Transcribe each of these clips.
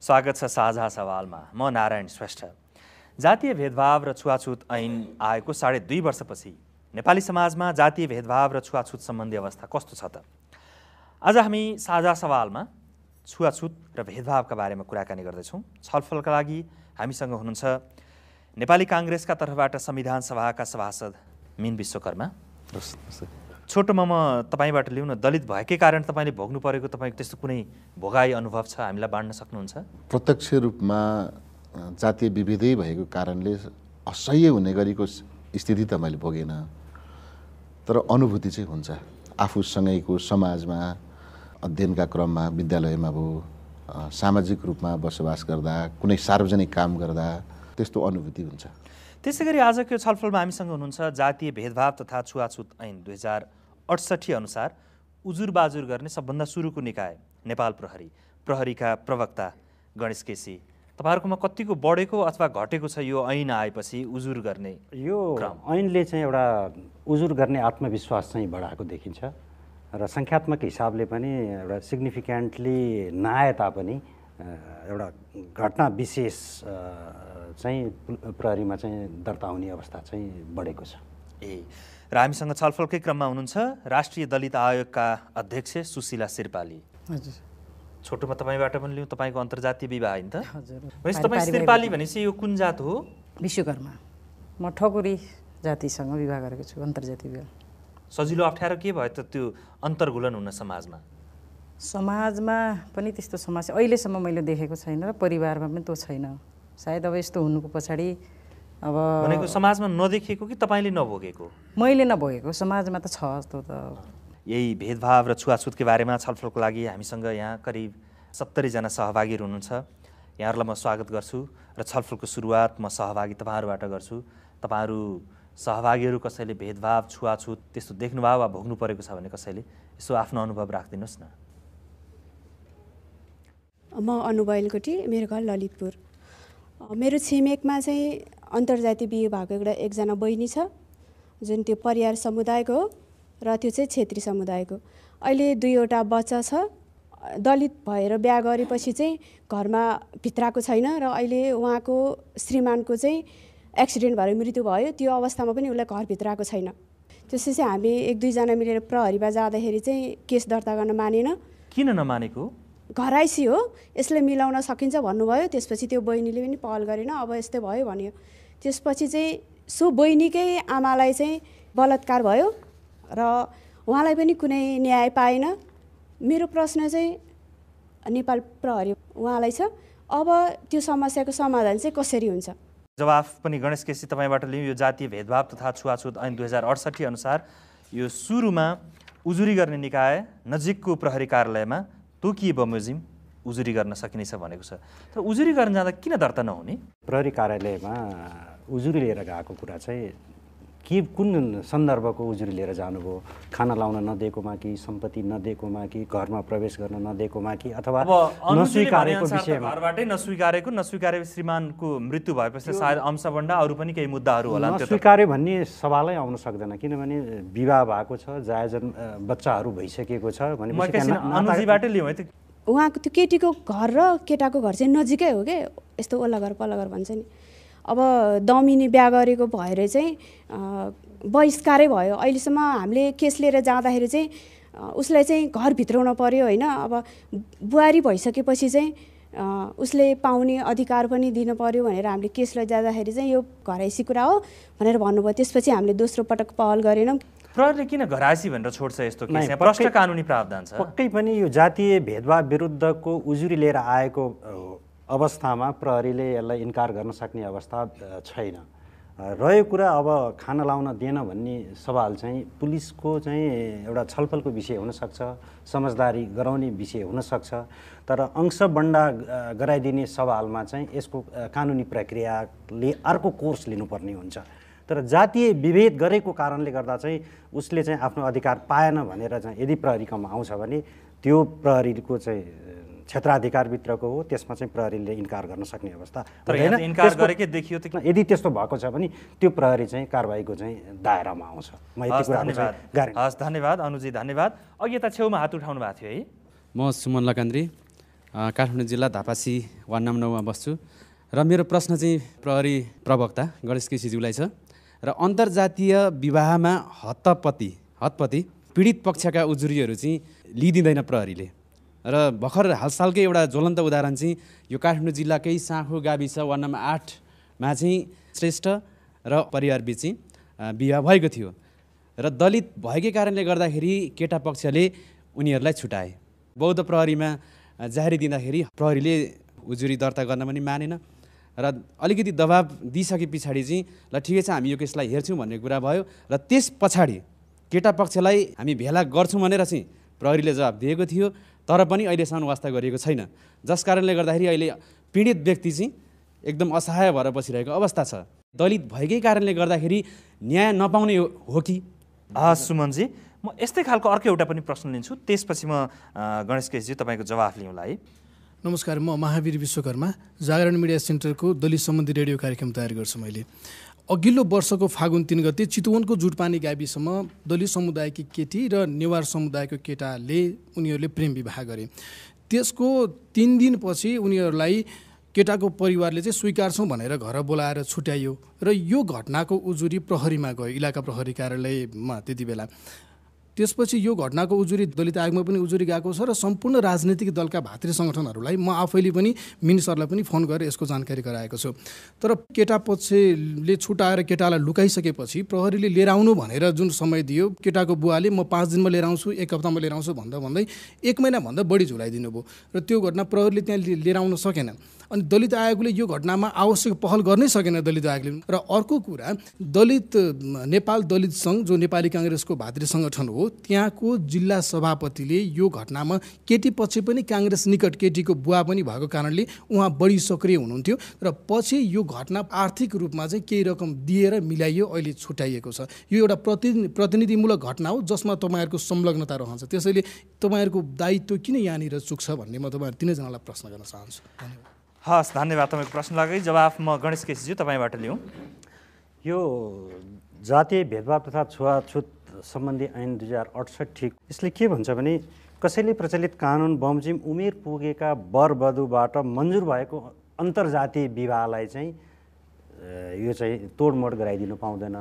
स्वागत छ साझा सवालमा। म नारायण श्रेष्ठ। जातीय भेदभाव र छुवाछुत ऐन आएको 2.5 वर्षपछि नेपाली समाजमा जातीय भेदभाव र छुवाछुत सम्बन्धी अवस्था कस्तो छ त? आज हामी साझा सवालमा छुवाछुत र भेदभावका बारेमा कुराकानी गर्दैछौँ। छलफलका लागि हामीसँग हुनुहुन्छ नेपाली काङ्ग्रेसका तर्फबाट संविधान सभाका सभासद मीन विश्वकर्मा। छोटोमा म तपाईँबाट लिउँ न, दलित भएकै कारण तपाईँले भोग्नु परेको तपाईँको त्यस्तो कुनै भोगाई अनुभव छ, हामीलाई बाँड्न सक्नुहुन्छ? प्रत्यक्ष रूपमा जातीय विभेदै भएको कारणले असह्य हुने गरेको स्थिति त मैले भोगेन, तर अनुभूति चाहिँ हुन्छ। आफूसँगैको समाजमा अध्ययनका क्रममा विद्यालयमा भयो, सामाजिक रूपमा बसोबास गर्दा, कुनै सार्वजनिक काम गर्दा त्यस्तो अनुभूति हुन्छ। त्यसै गरी आजको छलफलमा हामीसँग हुनुहुन्छ जातीय भेदभाव तथा छुवाछुत ऐन 2068 अनुसार उजुरबाजुर गर्ने सबभन्दा सुरुको निकाय नेपाल प्रहरीका प्रवक्ता गणेश केसी। तपाईँहरूकोमा कतिको बढेको अथवा घटेको छ यो ऐन आएपछि उजुर गर्ने? यो ऐनले चाहिँ एउटा उजुर गर्ने आत्मविश्वास चाहिँ बढाएको देखिन्छ र सङ्ख्यात्मक हिसाबले पनि एउटा सिग्निफिकेन्टली नआए तापनि एउटा घटना विशेष चाहिँ प्रहरीमा चाहिँ दर्ता हुने अवस्था चाहिँ बढेको छ। र हामीसँग छलफलकै क्रममा हुनुहुन्छ राष्ट्रिय दलित आयोगका अध्यक्ष सुशीला शेर्पाली। हजुर। छोटोमा तपाईँबाट पनि लिउँ, तपाईँको अन्तर्जातीय विवाह होइन त? हजुर। भनेपछि तपाईँ शेर्पाली भनेपछि यो कुन जात हो? विश्वकर्मा। म ठकुरी जातिसँग विवाह गरेको छु, अन्तर्जातीय विवाह। सजिलो अप्ठ्यारो के भयो त त्यो अन्तर्घुलन हुन समाजमा? समाजमा पनि त्यस्तो समस्या अहिलेसम्म मैले देखेको छैन र परिवारमा पनि त्यो छैन। सायद अब यस्तो हुनुको पछाडि अब भनेको समाजमा नदेखिएको कि तपाईँले नभोगेको? मैले नभोगेको, समाजमा त छ जस्तो त। यही भेदभाव र छुवाछुतको बारेमा छलफलको लागि हामीसँग यहाँ करिब 70 जना सहभागी हुनुहुन्छ। यहाँहरूलाई म स्वागत गर्छु र छलफलको सुरुवात म सहभागी तपाईँहरूबाट गर्छु। तपाईँहरू सहभागीहरू कसैले भेदभाव छुवाछुत त्यस्तो देख्नुभयो वा भोग्नु परेको छ भने कसैले यसो आफ्नो अनुभव राखिदिनुहोस् न। म अनुभवलकोटी, मेरो घर ललितपुर। मेरो छिमेकमा चाहिँ अन्तर्जातीय बिहे भएको एकजना बहिनी छ जुन त्यो परियार समुदायको हो र त्यो चाहिँ छेत्री समुदायको। अहिले 2वटा बच्चा छ। दलित भएर बिहा गरेपछि चाहिँ घरमा भित्राएको छैन र अहिले उहाँको श्रीमानको चाहिँ एक्सिडेन्ट भएर मृत्यु भयो। त्यो अवस्थामा पनि उसलाई घरभित्र आएको छैन। त्यसपछि चाहिँ हामी 1-2 जना मिलेर प्रहरीमा जाँदाखेरि चाहिँ केस दर्ता गर्न मानेन। किन नमानेको? घराइसी हो, यसले मिलाउन सकिन्छ भन्नुभयो। त्यसपछि त्यो बहिनीले पनि पहल गरेन, अब यस्तै भयो भन्यो। त्यसपछि चाहिँ सो बहिनीकै आमालाई चाहिँ बलात्कार भयो र उहाँलाई पनि कुनै न्याय पाएन। मेरो प्रश्न चाहिँ नेपाल प्रहरी उहाँलाई छ, अब त्यो समस्याको समाधान चाहिँ कसरी हुन्छ? जवाफ पनि गणेश केसी तपाईँबाट लिउँ। यो जातीय भेदभाव तथा छुवाछुत ऐन 2068 अनुसार यो सुरुमा उजुरी गर्ने निकाय नजिकको प्रहरी कार्यालयमा तोकिए बमोजिम उजुरी गर्न सकिनेछ भनेको छ। तर उजुरी गर्न जाँदा किन दर्ता नहुने? प्रहरी कार्यालयमा उजुरी लिएर गएको कुरा चाहिँ के कुन सन्दर्भको उजुरी लिएर जानुभयो? खाना लाउन नदिएकोमा कि सम्पत्ति नदिएकोमा कि घरमा प्रवेश गर्न नदिएकोमा कि अथवा नस्वीकारेको विषयमा? घरबाटै नस्वीकारे श्रीमानको मृत्यु भएपछि सायद अंशबन्डा अरू पनि केही मुद्दाहरू होला। नस्वीकार्यो भन्ने सवालै आउन सक्दैन, किनभने विवाह भएको छ, जायज बच्चाहरू भइसकेको छ भनेपछि अनुजीबाटै लिउँ है त। उहाँको त्यो केटीको घर र केटाको घर चाहिँ नजिकै हो क्या, यस्तो ओल्ला घर पल्ला घर भन्छ नि। अब दमिनी बिहा गरेको भएर चाहिँ बहिष्कारै भयो। अहिलेसम्म हामीले केस लिएर जाँदाखेरि चाहिँ उसलाई चाहिँ घर भित्राउन पर्यो होइन। अब बुहारी भइसकेपछि चाहिँ उसले पाउने अधिकार पनि दिनु पर्यो भनेर हामीले केस लिएर जाँदाखेरि चाहिँ यो घराइसी कुरा हो भनेर भन्नुभयो। त्यसपछि हामीले दोस्रो पटक पहल गरेनौँ। प्रहरीले किन घराइसी भनेर छोड्छ यस्तो केस? प्रष्ट कानुनी प्रावधान छ। पक्कै पनि यो जातीय भेदभाव विरुद्धको उजुरी लिएर आएको अवस्थामा प्रहरीले यसलाई इन्कार गर्न सक्ने अवस्था छैन। रह्यो कुरा अब खाना लाउन दिएन भन्ने सवाल चाहिँ पुलिसको चाहिँ एउटा छलफलको विषय हुनसक्छ, समझदारी गराउने विषय हुनसक्छ, तर अंशबन्डा गराइदिने सवालमा चाहिँ यसको कानुनी प्रक्रियाले अर्को कोर्स लिनुपर्ने हुन्छ। तर जातीय विभेद गरेको कारणले गर्दा चाहिँ उसले चाहिँ आफ्नो अधिकार पाएन भनेर चाहिँ यदि प्रहरीकोमा आउँछ भने त्यो प्रहरीको चाहिँ क्षेत्राधिकारभित्रको हो, त्यसमा चाहिँ प्रहरीले इन्कार गर्न सक्ने अवस्था हुँदैन। इन्कार गरेकै देखियो त। यदि त्यस्तो भएको छ भने त्यो प्रहरी चाहिँ कारबाहीको चाहिँ दायरामा आउँछ। म यति कुरा हस्, धन्यवाद अनुजी, धन्यवाद। अघि यता छेउमा हात उठाउनु भएको थियो है? म सुमन लकान्द्री, काठमाडौँ जिल्ला धापासी वार्ड नम्बर 9मा बस्छु र मेरो प्रश्न चाहिँ प्रहरी प्रवक्ता गणेश केसीज्यूलाई छ र अन्तर्जातीय विवाहमा हतपति पीडित पक्षका उजुरीहरू चाहिँ लिइदिँदैन प्रहरीले र भर्खर हालसालकै एउटा ज्वलन्त उदाहरण चाहिँ यो काठमाडौँ जिल्लाकै साँखु गाविस वार्ड नम्बर 8मा चाहिँ श्रेष्ठ र परिवारबीच चाहिँ विवाह भएको थियो र दलित भएकै कारणले गर्दाखेरि केटा पक्षले उनीहरूलाई छुटाए। बौद्ध प्रहरीमा जाहेरी दिँदाखेरि प्रहरीले उजुरी दर्ता गर्न पनि मानेन र अलिकति दबाब दिइसके पछाडि चाहिँ ल ठिकै छ हामी यो केसलाई हेर्छौँ भन्ने कुरा भयो र त्यस पछाडि केटा पक्षलाई हामी भेला गर्छौँ भनेर चाहिँ प्रहरीले जवाब दिएको थियो तर पनि अहिलेसम्म वास्ता गरिएको छैन जस कारणले गर्दाखेरि अहिले पीडित व्यक्ति चाहिँ एकदम असहाय भएर बसिरहेको अवस्था छ। दलित भएकै कारणले गर्दाखेरि न्याय नपाउने हो कि? सुमनजी म यस्तै खालको अर्को एउटा पनि प्रश्न लिन्छु त्यसपछि म गणेश केसीजी तपाईँको जवाफ लिउँला है। नमस्कार, म महावीर विश्वकर्मा जागरण मिडिया सेन्टरको दलित सम्बन्धी रेडियो कार्यक्रम तयार गर्छु। मैले अघिल्लो वर्षको फागुन 3 गते चितवनको जुटपानी गाविसमा दलित समुदायकी केटी र नेवार समुदायको केटाले उनीहरूले प्रेम विवाह गरे। त्यसको 3 दिनपछि उनीहरूलाई केटाको परिवारले चाहिँ स्वीकार्छौँ भनेर घर बोलाएर छुट्याइयो र यो घटनाको उजुरी प्रहरीमा गयो, इलाका प्रहरी कार्यालयमा त्यति बेला। त्यसपछि यो घटनाको उजुरी दलित आयोगमा पनि उजुरी गएको छ र सम्पूर्ण राजनीतिक दलका भातृ सङ्गठनहरूलाई म आफैले पनि मिनिस्टरलाई पनि फोन गरेर यसको जानकारी गराएको छु। तर केटा पक्षले छुटाएर केटालाई लुकाइसकेपछि प्रहरीले लिएर आउनु भनेर जुन समय दियो केटाको बुवाले म 5 दिनमा लिएर आउँछु, 1 हप्तामा लिएर आउँछु भन्दै 1 महिनाभन्दा बढी झुलाइदिनु भयो र त्यो घटना प्रहरीले त्यहाँ लिएर आउन सकेन। अनि दलित आयोगले यो घटनामा आवश्यक पहल गर्नै सकेन दलित आयोगले। र अर्को कुरा, नेपाल दलित सङ्घ जो नेपाली काङ्ग्रेसको भातृ सङ्गठन हो त्यहाँको जिल्ला सभापतिले यो घटनामा केटी पक्ष पनि काङ्ग्रेस निकट केटीको बुवा पनि भएको कारणले उहाँ बढी सक्रिय हुनुहुन्थ्यो र पछि यो घटना आर्थिक रूपमा चाहिँ केही रकम दिएर मिलाइयो, अहिले छुट्याइएको छ। यो एउटा प्रतिनिधिमूलक घटना हो जसमा तपाईँहरूको संलग्नता रहन्छ, त्यसैले तपाईँहरूको दायित्व किन यहाँनिर चुक्छ भन्ने म तपाईँहरू तीनैजनालाई प्रश्न गर्न चाहन्छु। धन्यवाद। हस्, धन्यवाद। तपाईँको प्रश्न लाग्यो। जवाफ म गणेश केसीजी तपाईँबाट लिउँ। यो जातीय भेदभाव तथा छुवाछुत सम्बन्धी ऐन 2068 यसले के भन्छ भने कसैले प्रचलित कानुन बमोजिम उमेर पुगेका वरवधुबाट मन्जुर भएको अन्तर्जातीय विवाहलाई चाहिँ यो चाहिँ तोडमोड गराइदिनु पाउँदैन,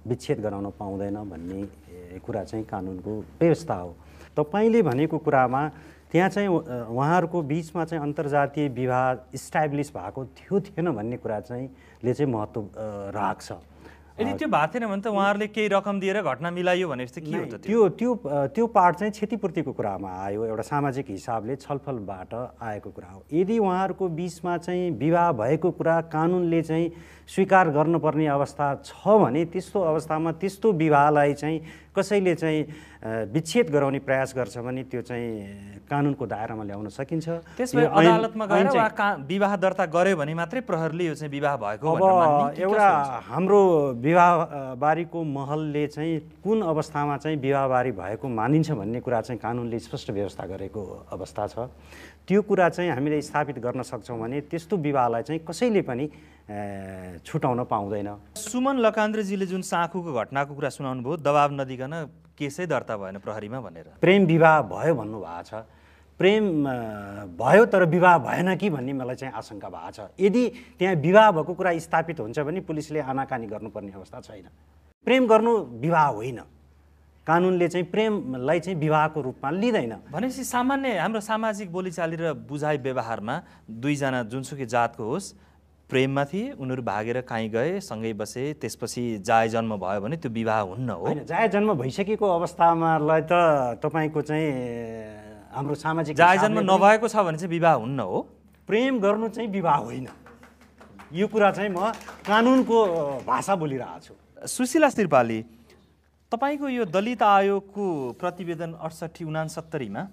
विच्छेद गराउन पाउँदैन भन्ने कुरा चाहिँ कानुनको व्यवस्था हो। तपाईँले भनेको कुरामा त्यहाँ चाहिँ उहाँहरूको बिचमा चाहिँ अन्तर्जातीय विवाह इस्टाब्लिस भएको थियो थिएन भन्ने कुरा चाहिँ ले चाहिँ महत्त्व राख्छ। यदि त्यो भएको थिएन भने त उहाँहरूले केही रकम दिएर घटना मिलाइयो भनेपछि के हो त? त्यो पार्ट चाहिँ क्षतिपूर्तिको कुरामा आयो, एउटा सामाजिक हिसाबले छलफलबाट आएको कुरा हो। यदि उहाँहरूको बिचमा चाहिँ विवाह भएको कुरा कानुनले चाहिँ स्वीकार गर्नुपर्ने अवस्था छ भने त्यस्तो अवस्थामा त्यस्तो विवाहलाई चाहिँ कसैले चाहिँ विच्छेद गराउने प्रयास गर्छ भने त्यो चाहिँ कानुनको दायरामा ल्याउन सकिन्छ। त्यसमा अदालतमा गएर विवाह दर्ता गर्यो भने मात्रै प्रहरीले यो चाहिँ विवाह भएको भनेर मान्ने? एउटा हाम्रो विवाहबारीको महलले चाहिँ कुन अवस्थामा चाहिँ विवाहबारी भएको मानिन्छ भन्ने कुरा चाहिँ कानुनले स्पष्ट व्यवस्था गरेको अवस्था छ। त्यो कुरा चाहिँ हामीले स्थापित गर्न सक्छौँ भने त्यस्तो विवाहलाई चाहिँ कसैले पनि छुटाउन पाउँदैन। सुमन लकान्द्रेजीले जुन साँखुको घटनाको कुरा सुनाउनु भयो, दबाब नदिकन केसै दर्ता भएन प्रहरीमा भनेर। प्रेम विवाह भयो भन्नुभएको छ, प्रेम भयो तर विवाह भएन कि भन्ने मलाई चाहिँ आशंका भएको छ। यदि त्यहाँ विवाह भएको कुरा स्थापित हुन्छ भने पुलिसले आनाकानी गर्नुपर्ने अवस्था छैन। प्रेम गर्नु विवाह होइन, कानुनले चाहिँ प्रेमलाई चाहिँ विवाहको रूपमा लिँदैन। भनेपछि सामान्य हाम्रो सामाजिक बोलीचाली र बुझाइ व्यवहारमा दुईजना जुनसुकै जातको होस् प्रेममा थिए, उनीहरू भागेर कहीँ गए, सँगै बसे, त्यसपछि जाय जन्म भयो भने त्यो विवाह हुन्न हो? होइन, जाय जन्म भइसकेको अवस्थामालाई त तपाईँको चाहिँ हाम्रो सामाजिक जाय जन्म नभएको छ भने चाहिँ विवाह हुन्न हो? प्रेम गर्नु चाहिँ विवाह होइन, यो कुरा चाहिँ म कानुनको भाषा बोलिरहेको छु। सुशीला त्रिपाली, तपाईँको यो दलित आयोगको प्रतिवेदन 68-69मा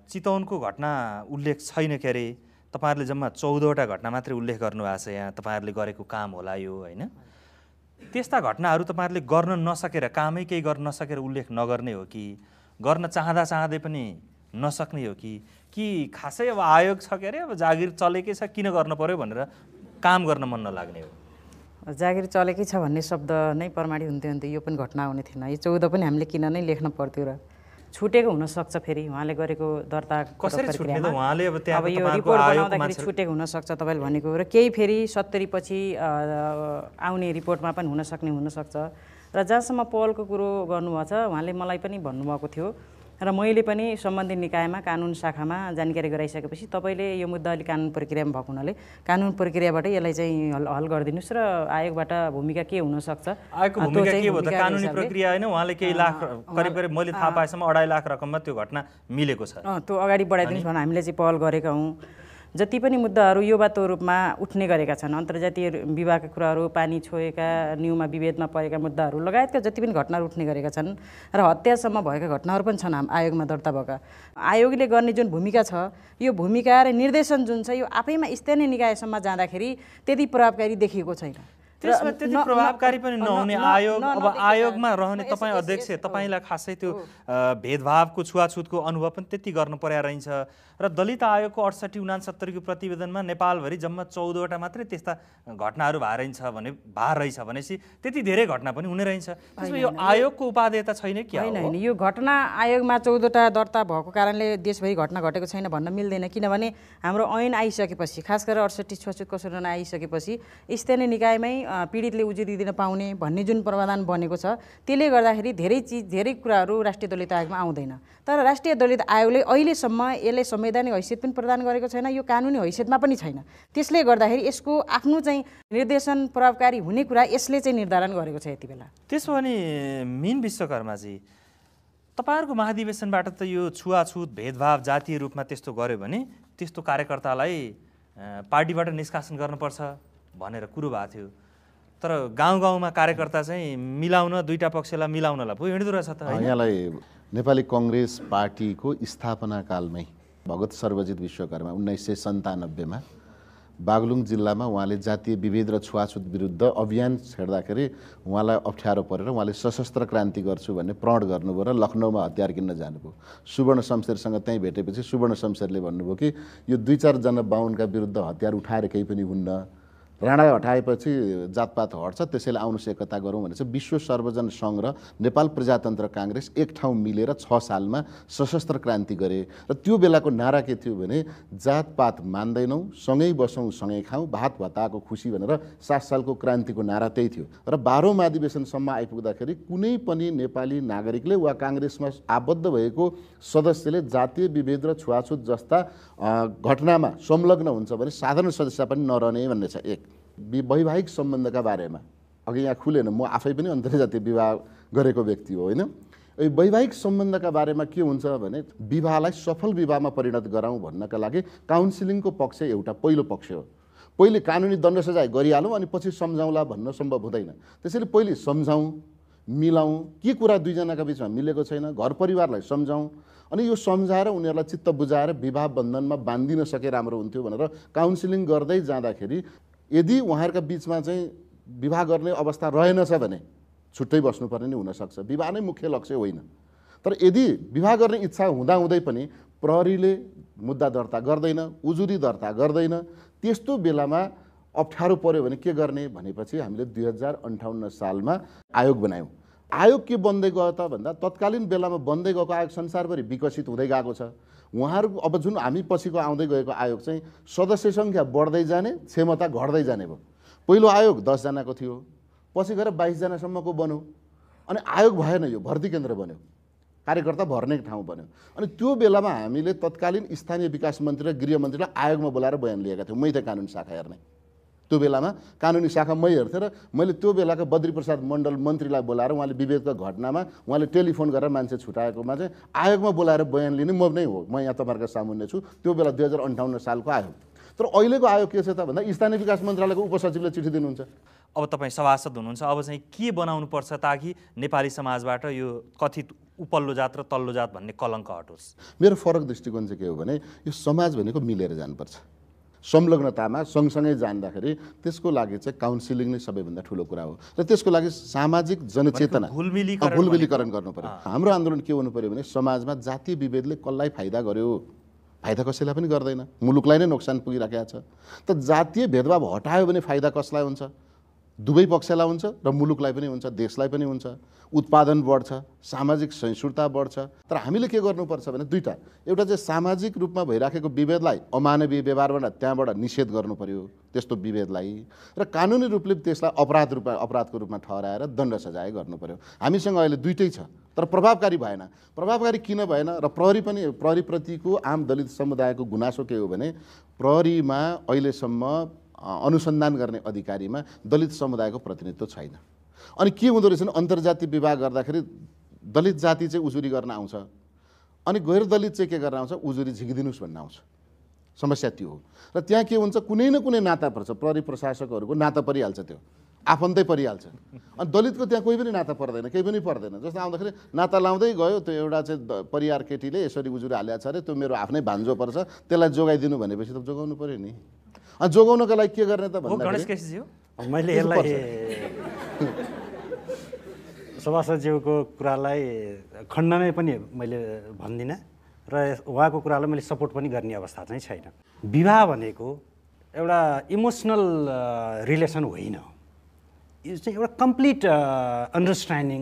चितवनको घटना उल्लेख छैन के अरे? तपाईँहरूले जम्मा 14वटा घटना मात्रै उल्लेख गर्नुभएको छ यहाँ, तपाईँहरूले गरेको काम होला यो, होइन? त्यस्ता घटनाहरू तपाईँहरूले गर्न नसकेर, कामै केही गर्न नसकेर उल्लेख नगर्ने हो कि गर्न चाहँदै पनि नसक्ने हो कि खासै अब आयोग छ के अरे, अब जागिर चलेकै छ किन गर्नु पर्यो भनेर काम गर्न मन नलाग्ने हो? जागिर चलेकै छ भन्ने शब्द नै प्रमाणित हुन्थ्यो भने त यो पनि घटना हुने थिएन। यो 14 पनि हामीले किन नै लेख्न पर्थ्यो र छुटेको हुनसक्छ। फेरि उहाँले गरेको दर्ता कसरी छुट्ने त प्रक्रियामा उहाँले अब त्यहाँ अब यो रिपोर्ट बनाउँदाखेरि छुटेको हुनसक्छ तपाईँले भनेको र केही फेरि 70 पछि आउने रिपोर्टमा पनि हुनसक्छ। र जहाँसम्म पहलको कुरो गर्नुभएको छ उहाँले मलाई पनि भन्नुभएको थियो र मैले पनि सम्बन्धित निकायमा कानुन शाखामा जानकारी गराइसकेपछि तपाईँले यो मुद्दा अलि कानुन प्रक्रियामा भएको हुनाले कानुन प्रक्रियाबाटै यसलाई चाहिँ हल गरिदिनुहोस् र आयोगबाट भूमिका के हुनसक्छ। आयोगको भूमिका के हो त? कानुनी प्रक्रिया होइन, उहाँले केही लाख करिब मैले थाहा पाएसम्म 2.5 लाख रकममा त्यो घटना मिलेको छ। त्यो अगाडि बढाइदिनुहोस् भनेर हामीले चाहिँ पहल गरेका हौँ। जति पनि मुद्दाहरू यो बाटो रूपमा उठ्ने गरेका छन्, अन्तर्जातीय विवाहका कुराहरू, पानी छोएका, न्युमा विभेदमा परेका मुद्दाहरू लगायतका जति पनि घटनाहरू उठ्ने गरेका छन् र हत्यासम्म भएका घटनाहरू पनि छन् आयोगमा दर्ता भएका। आयोगले गर्ने जुन भूमिका छ यो भूमिका र निर्देशन जुन छ यो आफैमा स्थानीय निकायसम्म जाँदाखेरि त्यति प्रभावकारी देखिएको छैन। त्यसमा त्यति प्रभावकारी पनि नहुने आयोग, अब आयोगमा रहने तपाईँ अध्यक्ष, तपाईँलाई खासै त्यो भेदभावको छुवाछुतको अनुभव पनि त्यति गर्नु पर्या रहन्छ र दलित आयोगको 68-69 को प्रतिवेदनमा नेपालभरि जम्मा 14वटा मात्रै त्यस्ता घटनाहरू रहेछ भनेपछि त्यति धेरै घटना पनि हुने रहेछ। त्यसमा यो आयोगको उपादेयता छैन क्या? होइन, यो घटना आयोगमा 14वटा दर्ता भएको कारणले देशभरि घटना घटेको छैन भन्न मिल्दैन, किनभने हाम्रो ऐन आइसकेपछि, खास गरेर 68 छुवाछुत कसुर आइसकेपछि स्थानीय निकायमै पीडितले उजुरी दिन पाउने भन्ने जुन प्रावधान बनेको छ त्यसले गर्दाखेरि धेरै कुराहरू राष्ट्रिय दलित आयोगमा आउँदैन। तर राष्ट्रिय दलित आयोगले अहिलेसम्म यसले संवैधानिक हैसियत पनि प्रदान गरेको छैन, यो कानुनी हैसियतमा पनि छैन। त्यसले गर्दाखेरि यसको आफ्नो चाहिँ निर्देशन प्रभावकारी हुने कुरा यसले चाहिँ निर्धारण गरेको छ यति बेला। त्यसो भने मीन विश्वकर्माजी, तपाईँहरूको महाधिवेशनबाट त यो छुवाछुत भेदभाव जातीय रूपमा त्यस्तो गर्यो भने त्यस्तो कार्यकर्तालाई पार्टीबाट निष्कासन गर्नुपर्छ भनेर कुरो भएको थियो। तर गाउँमा कार्यकर्ता चाहिँ मिलाउन, दुईटा पक्षलाई मिलाउनलाई पो हिँड्दो रहेछ त। यहाँलाई नेपाली कङ्ग्रेस पार्टीको स्थापना कालमै भगत सर्वजित विश्वकर्मा 1997 बागलुङ जिल्लामा उहाँले जातीय विभेद र छुवाछुत विरुद्ध अभियान छेड्दाखेरि उहाँलाई अप्ठ्यारो परेर उहाँले सशस्त्र क्रान्ति गर्छु भन्ने प्रण गर्नुभयो र लखनऊमा हतियार किन्न जानुभयो। सुवर्ण शमशेरसँग त्यहीँ भेटेपछि सुवर्ण शमशेरले भन्नुभयो कि यो 2-4 जना बाहुनका विरुद्ध हतियार उठाएर केही पनि हुन्न, राणा हटाएपछि जातपात हट्छ, त्यसैले आउनुहोस् एकता गरौँ भनेर चाहिँ विश्व सर्वजन सङ्घ र नेपाल प्रजातन्त्र काङ्ग्रेस एक ठाउँ मिलेर 6 सालमा सशस्त्र क्रान्ति गरे। र त्यो बेलाको नारा के थियो भने जातपात मान्दैनौँ, सँगै बसौँ सँगै खाउँ, भात भत्ताको खुसी भनेर 7 सालको क्रान्तिको नारा त्यही थियो। र 12औं महाधिवेशनसम्म आइपुग्दाखेरि कुनै पनि नेपाली नागरिकले वा काङ्ग्रेसमा आबद्ध भएको सदस्यले जातीय विभेद र छुवाछुत जस्ता घटनामा संलग्न हुन्छ भने साधारण सदस्य पनि नरहने भन्ने छ। एक वैवाहिक सम्बन्धका बारेमा अघि यहाँ खुलेन, म आफै पनि अन्तर्जातीय विवाह गरेको व्यक्ति हो होइन। वैवाहिक सम्बन्धका बारेमा के हुन्छ भने विवाहलाई सफल विवाहमा परिणत गराउँ भन्नका लागि काउन्सिलिङको पक्ष एउटा पहिलो पक्ष हो। पहिले कानुनी दण्ड सजाय गरिहालौँ अनि पछि सम्झाउँला भन्न सम्भव हुँदैन। त्यसैले पहिले सम्झाउँ, मिलाउँ, के कुरा दुईजनाका बिचमा मिलेको छैन, घर परिवारलाई सम्झाउँ, अनि यो सम्झाएर उनीहरूलाई चित्त बुझाएर विवाह बन्धनमा बाँधिन सके राम्रो हुन्थ्यो भनेर काउन्सिलिङ गर्दै जाँदाखेरि यदि उहाँहरूका बिचमा चाहिँ विवाह गर्ने अवस्था रहेनछ भने छुट्टै बस्नुपर्ने नै हुनसक्छ। विवाह नै मुख्य लक्ष्य होइन। तर यदि विवाह गर्ने इच्छा हुँदाहुँदै पनि प्रहरीले मुद्दा दर्ता गर्दैन, उजुरी दर्ता गर्दैन, त्यस्तो बेलामा अप्ठ्यारो पर्यो भने के गर्ने भनेपछि हामीले 2058 सालमा आयोग बनायौँ। आयोग के बन्दै गयो त भन्दा तत्कालीन बेलामा बन्दै गएको आयोग संसारभरि विकसित हुँदै गएको छ। उहाँहरू अब जुन हामी पछिको आउँदै गएको आयोग चाहिँ सदस्य सङ्ख्या बढ्दै जाने, क्षमता घट्दै जाने भयो। पहिलो आयोग 10 जनाको थियो, पछि गएर 22 जनासम्मको बन्यो, अनि आयोग भएन, यो भर्ती केन्द्र बन्यो, कार्यकर्ता भर्ने ठाउँ बन्यो। अनि त्यो बेलामा हामीले तत्कालीन स्थानीय विकास मन्त्री र गृहमन्त्रीलाई आयोगमा बोलाएर बयान लिएका थियौँ। मै त कानुनी शाखा हेर्ने, त्यो बेलामा कानुनी शाखा मै हेर्थेँ र मैले त्यो बेलाका बद्रीप्रसाद मण्डल मन्त्रीलाई बोलाएर उहाँले विभेदको घटनामा उहाँले टेलिफोन गरेर मान्छे छुटाएकोमा चाहिँ आयोगमा बोलाएर बयान लिने म नै हो। म यहाँ तपाईँहरूको सामुन्ने छु। त्यो बेला 2058 सालको आयोग। तर अहिलेको आयोग के छ त भन्दा स्थानीय विकास मन्त्रालयको उपसचिवले चिठी दिनुहुन्छ। अब तपाईँ सभासद हुनुहुन्छ, अब चाहिँ के बनाउनुपर्छ ताकि नेपाली समाजबाट यो कथित उपल्लो जात र तल्लो जात भन्ने कलङ्क हटोस्? मेरो फरक दृष्टिकोण चाहिँ के हो भने यो समाज भनेको मिलेर जानुपर्छ। संलग्नतामा सँगसँगै जाँदाखेरि त्यसको लागि चाहिँ काउन्सिलिङ नै सबैभन्दा ठुलो कुरा हो र त्यसको लागि सामाजिक जनचेतना घुलमिलीकरण गर्नु पर्यो। हाम्रो आन्दोलन के हुनु पर्यो भने समाजमा जातीय विभेदले कसलाई फाइदा गर्यो? फाइदा कसैलाई पनि गर्दैन, मुलुकलाई नै नोक्सान पुगिराखेको छ। त जातीय भेदभाव हटायो भने फाइदा कसलाई हुन्छ? दुवै पक्षलाई हुन्छ र मुलुकलाई पनि हुन्छ, देशलाई पनि हुन्छ। उत्पादन बढ्छ, सामाजिक सहिष्णुता बढ्छ। तर हामीले के गर्नुपर्छ भने दुईटा, एउटा चाहिँ सामाजिक रूपमा भइराखेको विभेदलाई अमानवीय व्यवहारबाट त्यहाँबाट निषेध गर्नु पर्यो त्यस्तो विभेदलाई, र कानुनी रूपले त्यसलाई अपराधको रूपमा ठहराएर दण्ड सजाय गर्नु पर्यो। हामीसँग अहिले दुईटै छ तर प्रभावकारी भएन। प्रभावकारी किन भएन र प्रहरीप्रतिको आम दलित समुदायको गुनासो के हो भने प्रहरीमा अहिलेसम्म अनुसन्धान गर्ने अधिकारीमा दलित समुदायको प्रतिनिधित्व छैन। अनि के हुँदो रहेछ भने अन्तर्जातीय विवाह गर्दाखेरि दलित जाति चाहिँ उजुरी गर्न आउँछ, अनि गैर दलित चाहिँ के गर्न आउँछ, उजुरी झिकिदिनुहोस् भन्न आउँछ। समस्या त्यो हो। र त्यहाँ के हुन्छ, कुनै न कुनै नाता पर्छ, प्रहरी प्रशासकहरूको नाता परिहाल्छ, त्यो आफन्तै परिहाल्छ। अनि दलितको त्यहाँ कोही पनि नाता पर्दैन, केही पनि पर्दैन। जस्तो आउँदाखेरि नाता लाउँदै गयो, त्यो एउटा चाहिँ परिवार केटीले यसरी उजुरी हालेको छ अरे, त्यो मेरो आफ्नै भान्जो पर्छ, त्यसलाई जोगाइदिनु भनेपछि त जोगाउनु पर्यो नि। अनि जोगाउनको लागि के गर्ने त भन्दाखेरि मैले यसलाई सभासदज्यूको कुरालाई खण्डमै पनि मैले भन्दिनँ र उहाँको कुरालाई मैले सपोर्ट पनि गर्ने अवस्था चाहिँ छैन। विवाह भनेको एउटा इमोसनल रिलेसन होइन, यो चाहिँ एउटा कम्प्लिट अन्डरस्ट्यान्डिङ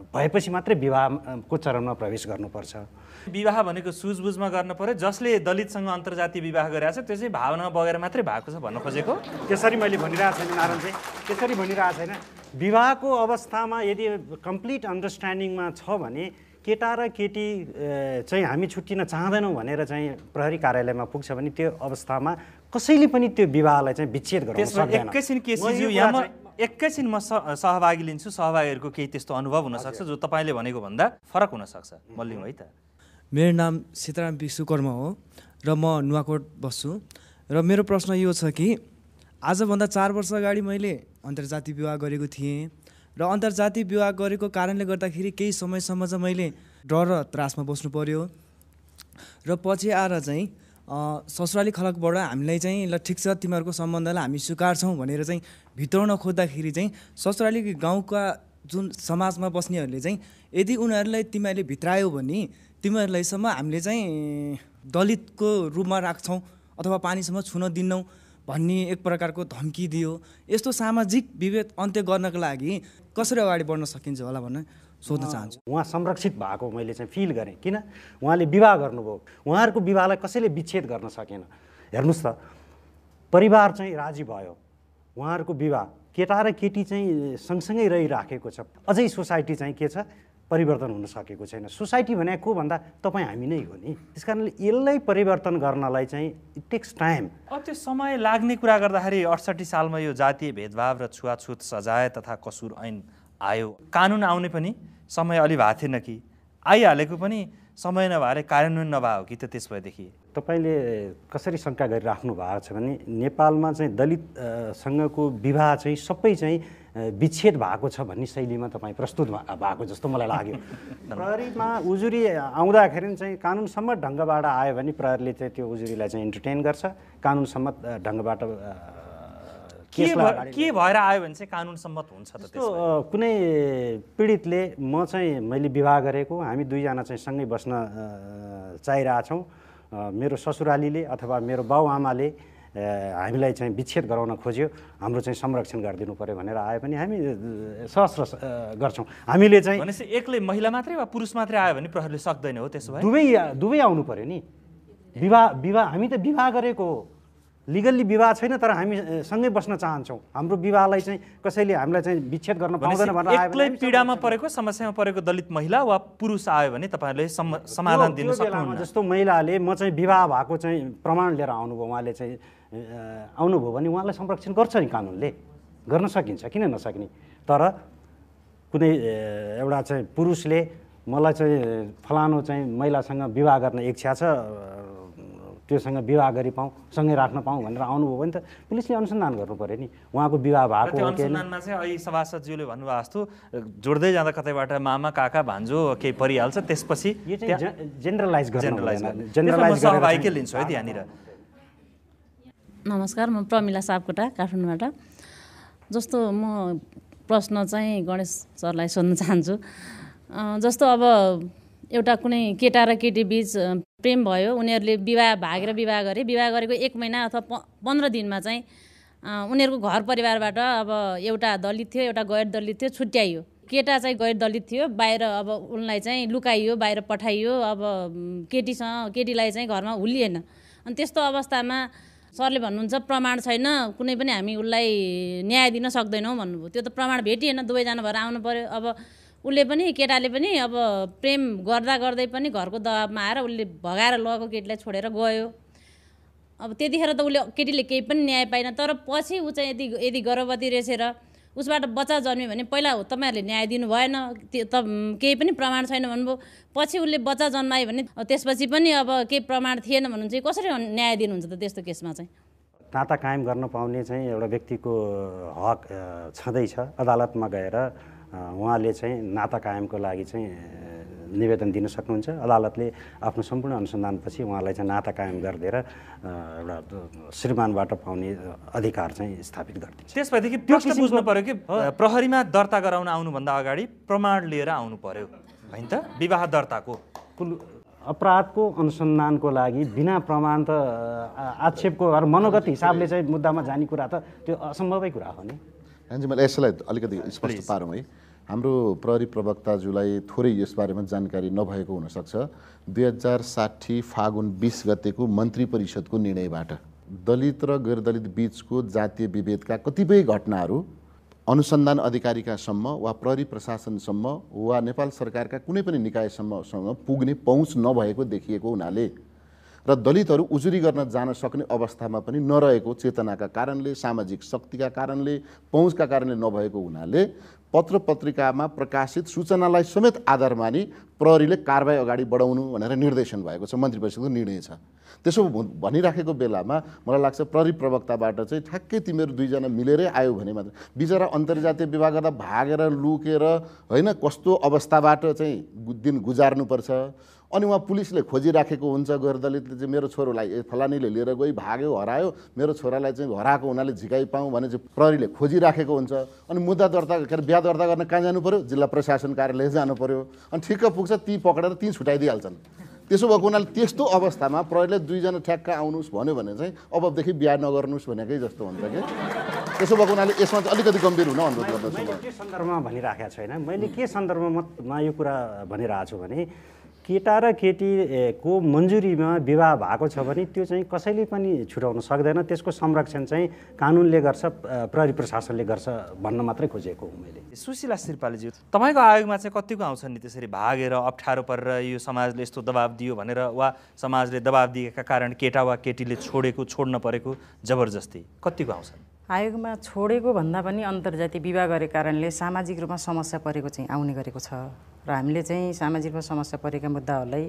भएपछि मात्रै विवाहको चरणमा प्रवेश गर्नुपर्छ। विवाह भनेको सुझबुझमा गर्नु पर्यो। जसले दलितसँग अन्तर्जातीय विवाह गरेको छ त्यो चाहिँ भावना बगेर मात्रै भएको छ भन्न खोजेको? त्यसरी मैले भनिरहेको छैन नारायण चाहिँ, त्यसरी भनिरहेको छैन। विवाहको अवस्थामा यदि कम्प्लिट अन्डरस्ट्यान्डिङमा छ भने केटा र केटी चाहिँ हामी छुट्टिन चाहँदैनौँ भनेर चाहिँ प्रहरी कार्यालयमा पुग्छ भने त्यो अवस्थामा कसैले पनि त्यो विवाहलाई चाहिँ विच्छेद गराउन सक्दैन। एकैछिन म सहभागी लिन्छु। सहभागीहरूको केही त्यस्तो अनुभव हुनसक्छ जो तपाईँले भनेको भन्दा फरक हुनसक्छ। म लिउँ है त। मेरो नाम सीताराम विश्वकर्मा हो र म नुवाकोट बस्छु। र मेरो प्रश्न यो छ कि आजभन्दा 4 वर्ष अगाडि मैले अन्तर्जातीय विवाह गरेको थिएँ र अन्तर्जातीय विवाह गरेको कारणले गर्दाखेरि केही समयसम्म चाहिँ मैले डर र त्रासमा बस्नु पर्यो र पछि आएर चाहिँ ससुराली खलकबाट हामीलाई चाहिँ ल ठिक छ तिमीहरूको सम्बन्धलाई हामी स्वीकार्छौँ भनेर चाहिँ भित्राउन खोज्दाखेरि चाहिँ ससुराली गाउँका जुन समाजमा बस्नेहरूले चाहिँ यदि उनीहरूलाई तिमीहरूले भित्रायो भने तिमीहरूलाईसम्म हामीले चाहिँ दलितको रूपमा राख्छौँ अथवा पानीसम्म छुन दिन्नौँ भन्ने एक प्रकारको धम्की दियो। यस्तो सामाजिक विभेद अन्त्य गर्नको लागि कसरी अगाडि बढ्न सकिन्छ होला भन्ने सोध्न चाहन्छु। उहाँ संरक्षित भएको मैले चाहिँ फिल गरेँ, किन उहाँले विवाह गर्नुभयो, उहाँहरूको विवाहलाई कसैले विच्छेद गर्न सकेन। हेर्नुहोस् त, परिवार चाहिँ राजी भयो, उहाँहरूको विवाह, केटा र केटी चाहिँ सँगसँगै रहिराखेको छ। अझै सोसाइटी चाहिँ के छ, परिवर्तन हुन सकेको छैन। सोसाइटी भनेको को भन्दा तपाईँ हामी नै हो नि। त्यस कारणले यसलाई परिवर्तन गर्नलाई चाहिँ इट टेक्स टाइम। त्यो समय लाग्ने कुरा गर्दाखेरि 68 सालमा यो जातीय भेदभाव र छुवाछुत सजाय तथा कसुर ऐन आयो। कानुन आउने पनि समय अलि भएको थिएन कि आइहालेको पनि समय नभएर कार्यान्वयन नभएको कि त? त्यस भएदेखि तपाईँले कसरी शङ्का गरिराख्नु भएको छ भने नेपालमा चाहिँ दलितसँगको विवाह चाहिँ सबै चाहिँ विच्छेद भएको छ भन्ने शैलीमा तपाईँ प्रस्तुत भएको जस्तो मलाई लाग्यो। प्रहरीमा उजुरी आउँदाखेरि चाहिँ कानुनसम्मत ढङ्गबाट आयो भने प्रहरीले चाहिँ त्यो उजुरीलाई चाहिँ इन्टरटेन गर्छ। कानुनसम्मत ढङ्गबाट के भएर आयो भने चाहिँ कानुन सम्मत हुन्छ त? त्यस्तो कुनै पीडितले मैले विवाह गरेको, हामी दुईजना चाहिँ सँगै बस्न चाहिरहेछौँ, मेरो ससुरालीले अथवा मेरो बाउआमाले हामीलाई चाहिँ विच्छेद गराउन खोज्यो, हाम्रो चाहिँ संरक्षण गरिदिनु पर्यो भनेर आयो भने हामी सहस्र गर्छौँ। हामीले चाहिँ भनेपछि एक्लै महिला मात्रै वा पुरुष मात्रै आयो भने प्रहरीले सक्दैन हो? त्यसो भए दुवै आउनु पर्यो नि। विवाह हामी त विवाह गरेको हो, लिगल्ली विवाह छैन तर हामी सँगै बस्न चाहन्छौँ, हाम्रो विवाहलाई चाहिँ कसैले हामीलाई चाहिँ विच्छेद गर्न पाउँदैन भनेर आयो भने एक्लै पीडामा परेको समस्यामा परेको दलित महिला वा पुरुष आयो भने तपाईँहरूले समाधान दिन सक्नुहुन्न। जस्तो महिलाले म चाहिँ विवाह भएको चाहिँ प्रमाण लिएर आउनुभयो, उहाँले चाहिँ आउनुभयो भने उहाँलाई संरक्षण गर्छ नि कानुनले, गर्न सकिन्छ, किन नसक्ने। तर कुनै एउटा चाहिँ पुरुषले मलाई चाहिँ फलानु चाहिँ महिलासँग विवाह गर्न इच्छा छ, त्योसँग विवाह गरी पाऊँ, सँगै राख्न पाऊँ भनेर आउनुभयो भने त पुलिसले अनुसन्धान गर्नु पर्यो नि, उहाँको विवाह भएको हो कि। अनुसन्धानमा चाहिँ अहिले सभासदज्यूले भन्नुभएको जस्तो जोड्दै जाँदा कतैबाट मामा काका भान्जो केही परिहाल्छ, त्यसपछि यो चाहिँ जेनरलाइज सहभागी लिन्छु है त्यहाँनिर। नमस्कार, म प्रमिला सापकोटा काठमाडौँबाट। जस्तो म प्रश्न चाहिँ गणेश सरलाई सोध्न चाहन्छु। जस्तो अब एउटा कुनै केटा र केटी बीच प्रेम भयो, उनीहरूले भागेर विवाह गरेको 1 महिना अथवा 15 दिनमा चाहिँ उनीहरूको घर परिवारबाट अब एउटा दलित थियो एउटा गैर दलित थियो छुट्याइयो। केटा चाहिँ गैर दलित थियो बाहिर अब उनलाई चाहिँ लुकाइयो बाहिर पठाइयो। अब केटीलाई चाहिँ घरमा हुलिएन। अनि त्यस्तो अवस्थामा सरले भन्नुहुन्छ प्रमाण छैन कुनै पनि हामी उसलाई न्याय दिन सक्दैनौँ भन्नुभयो। त्यो त प्रमाण भेटिएन दुवैजना भएर आउनु पर्यो। अब उसले पनि केटाले पनि अब प्रेम गर्दा गर्दै पनि घरको दबाबमा आएर उसले भगाएर लगेको केटीलाई छोडेर गयो। अब त्यतिखेर त उसले केटीले केही पनि न्याय पाइन। तर पछि ऊ चाहिँ यदि गर्भवती रहेछ उसबाट बच्चा जन्मियो भने पहिला तपाईँहरूले न्याय दिनु भएन केही पनि प्रमाण छैन भन्नुभयो। पछि उसले बच्चा जन्मायो भने त्यसपछि पनि अब केही प्रमाण थिएन भन्नुहुन्छ चाहिँ कसरी न्याय दिनुहुन्छ त त्यस्तो केसमा चाहिँ? नाता कायम गर्न पाउने चाहिँ एउटा व्यक्तिको हक छँदैछ। अदालतमा गएर उहाँले चाहिँ नाता कायमको लागि चाहिँ निवेदन दिन सक्नुहुन्छ। अदालतले आफ्नो सम्पूर्ण अनुसन्धानपछि उहाँलाई चाहिँ नाता कायम गरिदिएर एउटा श्रीमानबाट पाउने अधिकार चाहिँ स्थापित गरिदिन्छ। त्यसपछि प्रश्न बुझ्नु पर्यो कि प्रहरीमा दर्ता गराउन आउनुभन्दा अगाडि प्रमाण लिएर आउनु पर्यो होइन त? विवाह दर्ताको अपराधको अनुसन्धानको लागि बिना प्रमाण त आक्षेपको मनोगत हिसाबले चाहिँ मुद्दामा जाने कुरा त त्यो असम्भवै कुरा हो नि। हाजी मैले यसलाई अलिकति स्पष्ट पारौँ है। हाम्रो प्रहरी प्रवक्ताज्यूलाई थोरै यसबारेमा जानकारी नभएको हुनसक्छ। 2060 फागुन 20 गतेको मन्त्री परिषदको निर्णयबाट दलित र गैर दलित बीचको जातीय विभेदका कतिपय घटनाहरू अनुसन्धान अधिकारीकासम्म वा प्रहरी प्रशासनसम्म वा नेपाल सरकारका कुनै पनि निकायसम्म पुग्ने पहुँच नभएको देखिएको हुनाले र दलितहरू उजुरी गर्न जान सक्ने अवस्थामा पनि नरहेको चेतनाका कारणले सामाजिक शक्तिका कारणले पहुँचका कारणले नभएको हुनाले पत्र पत्रिकामा प्रकाशित सूचनालाई समेत आधार मानि प्रहरीले कारबाही अगाडि बढाउनु भनेर निर्देशन भएको छ। मन्त्री परिषदको निर्णय छ। त्यसो भनिराखेको बेलामा मलाई लाग्छ प्रहरी प्रवक्ताबाट चाहिँ ठ्याक्कै तिमीहरू दुईजना मिलेरै आयो भने मात्र बिचरा अन्तर्जातीय विवाह गर्दा भागेर लुकेर होइन कस्तो अवस्थाबाट चाहिँ दिन गुजार्नुपर्छ। अनि उहाँ पुलिसले खोजिराखेको हुन्छ गैर दलितले चाहिँ मेरो छोरोलाई फलानीले लिएर गई भाग्यो हरायो मेरो छोरालाई चाहिँ हराएको हुनाले झिकाइ पाऊँ भने चाहिँ प्रहरीले खोजिराखेको हुन्छ। अनि मुद्दा दर्ता के अरे बिहा दर्ता गर्न कहाँ जानु पर्यो? जिल्ला प्रशासन कार्यालय जानु पर्यो। अनि ठिक्क पुग्छ ती पक्रेर ती छुटाइदिइहाल्छन्। त्यसो भएको हुनाले त्यस्तो अवस्थामा प्रहरीले दुईजना ठ्याक्क आउनुहोस् भन्यो भने चाहिँ अबदेखि बिहा नगर्नुहोस् भनेकै जस्तो हुन्छ कि। त्यसो भएको हुनाले यसमा चाहिँ अलिकति गम्भीर हुन अनुरोध गर्दछु। मैले के सन्दर्भमा भनिराखेको छैन। मैले के सन्दर्भमा यो कुरा भनिरहेको छु भने केटा र केटीको मन्जुरीमा विवाह भएको छ भने त्यो चाहिँ कसैले पनि छुटाउन सक्दैन। त्यसको संरक्षण चाहिँ कानुनले गर्छ प्रहरी प्रशासनले गर्छ भन्न मात्रै खोजेको हो मैले। सुशीला श्रीपालीज्यू तपाईँको आयोगमा चाहिँ कतिको आउँछन् नि त्यसरी भागेर अप्ठ्यारो परेर यो समाजले यस्तो दबाब दियो भनेर वा समाजले दबाब दिएका कारण केटा वा केटीले छोड्न परेको जबरजस्ती कतिको आउँछन्? आयोगमा छोडेको भन्दा पनि अन्तर्जातीय विवाह गरेको कारणले सामाजिक रूपमा समस्या परेको चाहिँ आउने गरेको छ र हामीले चाहिँ सामाजिक रूपमा समस्या परेका मुद्दाहरूलाई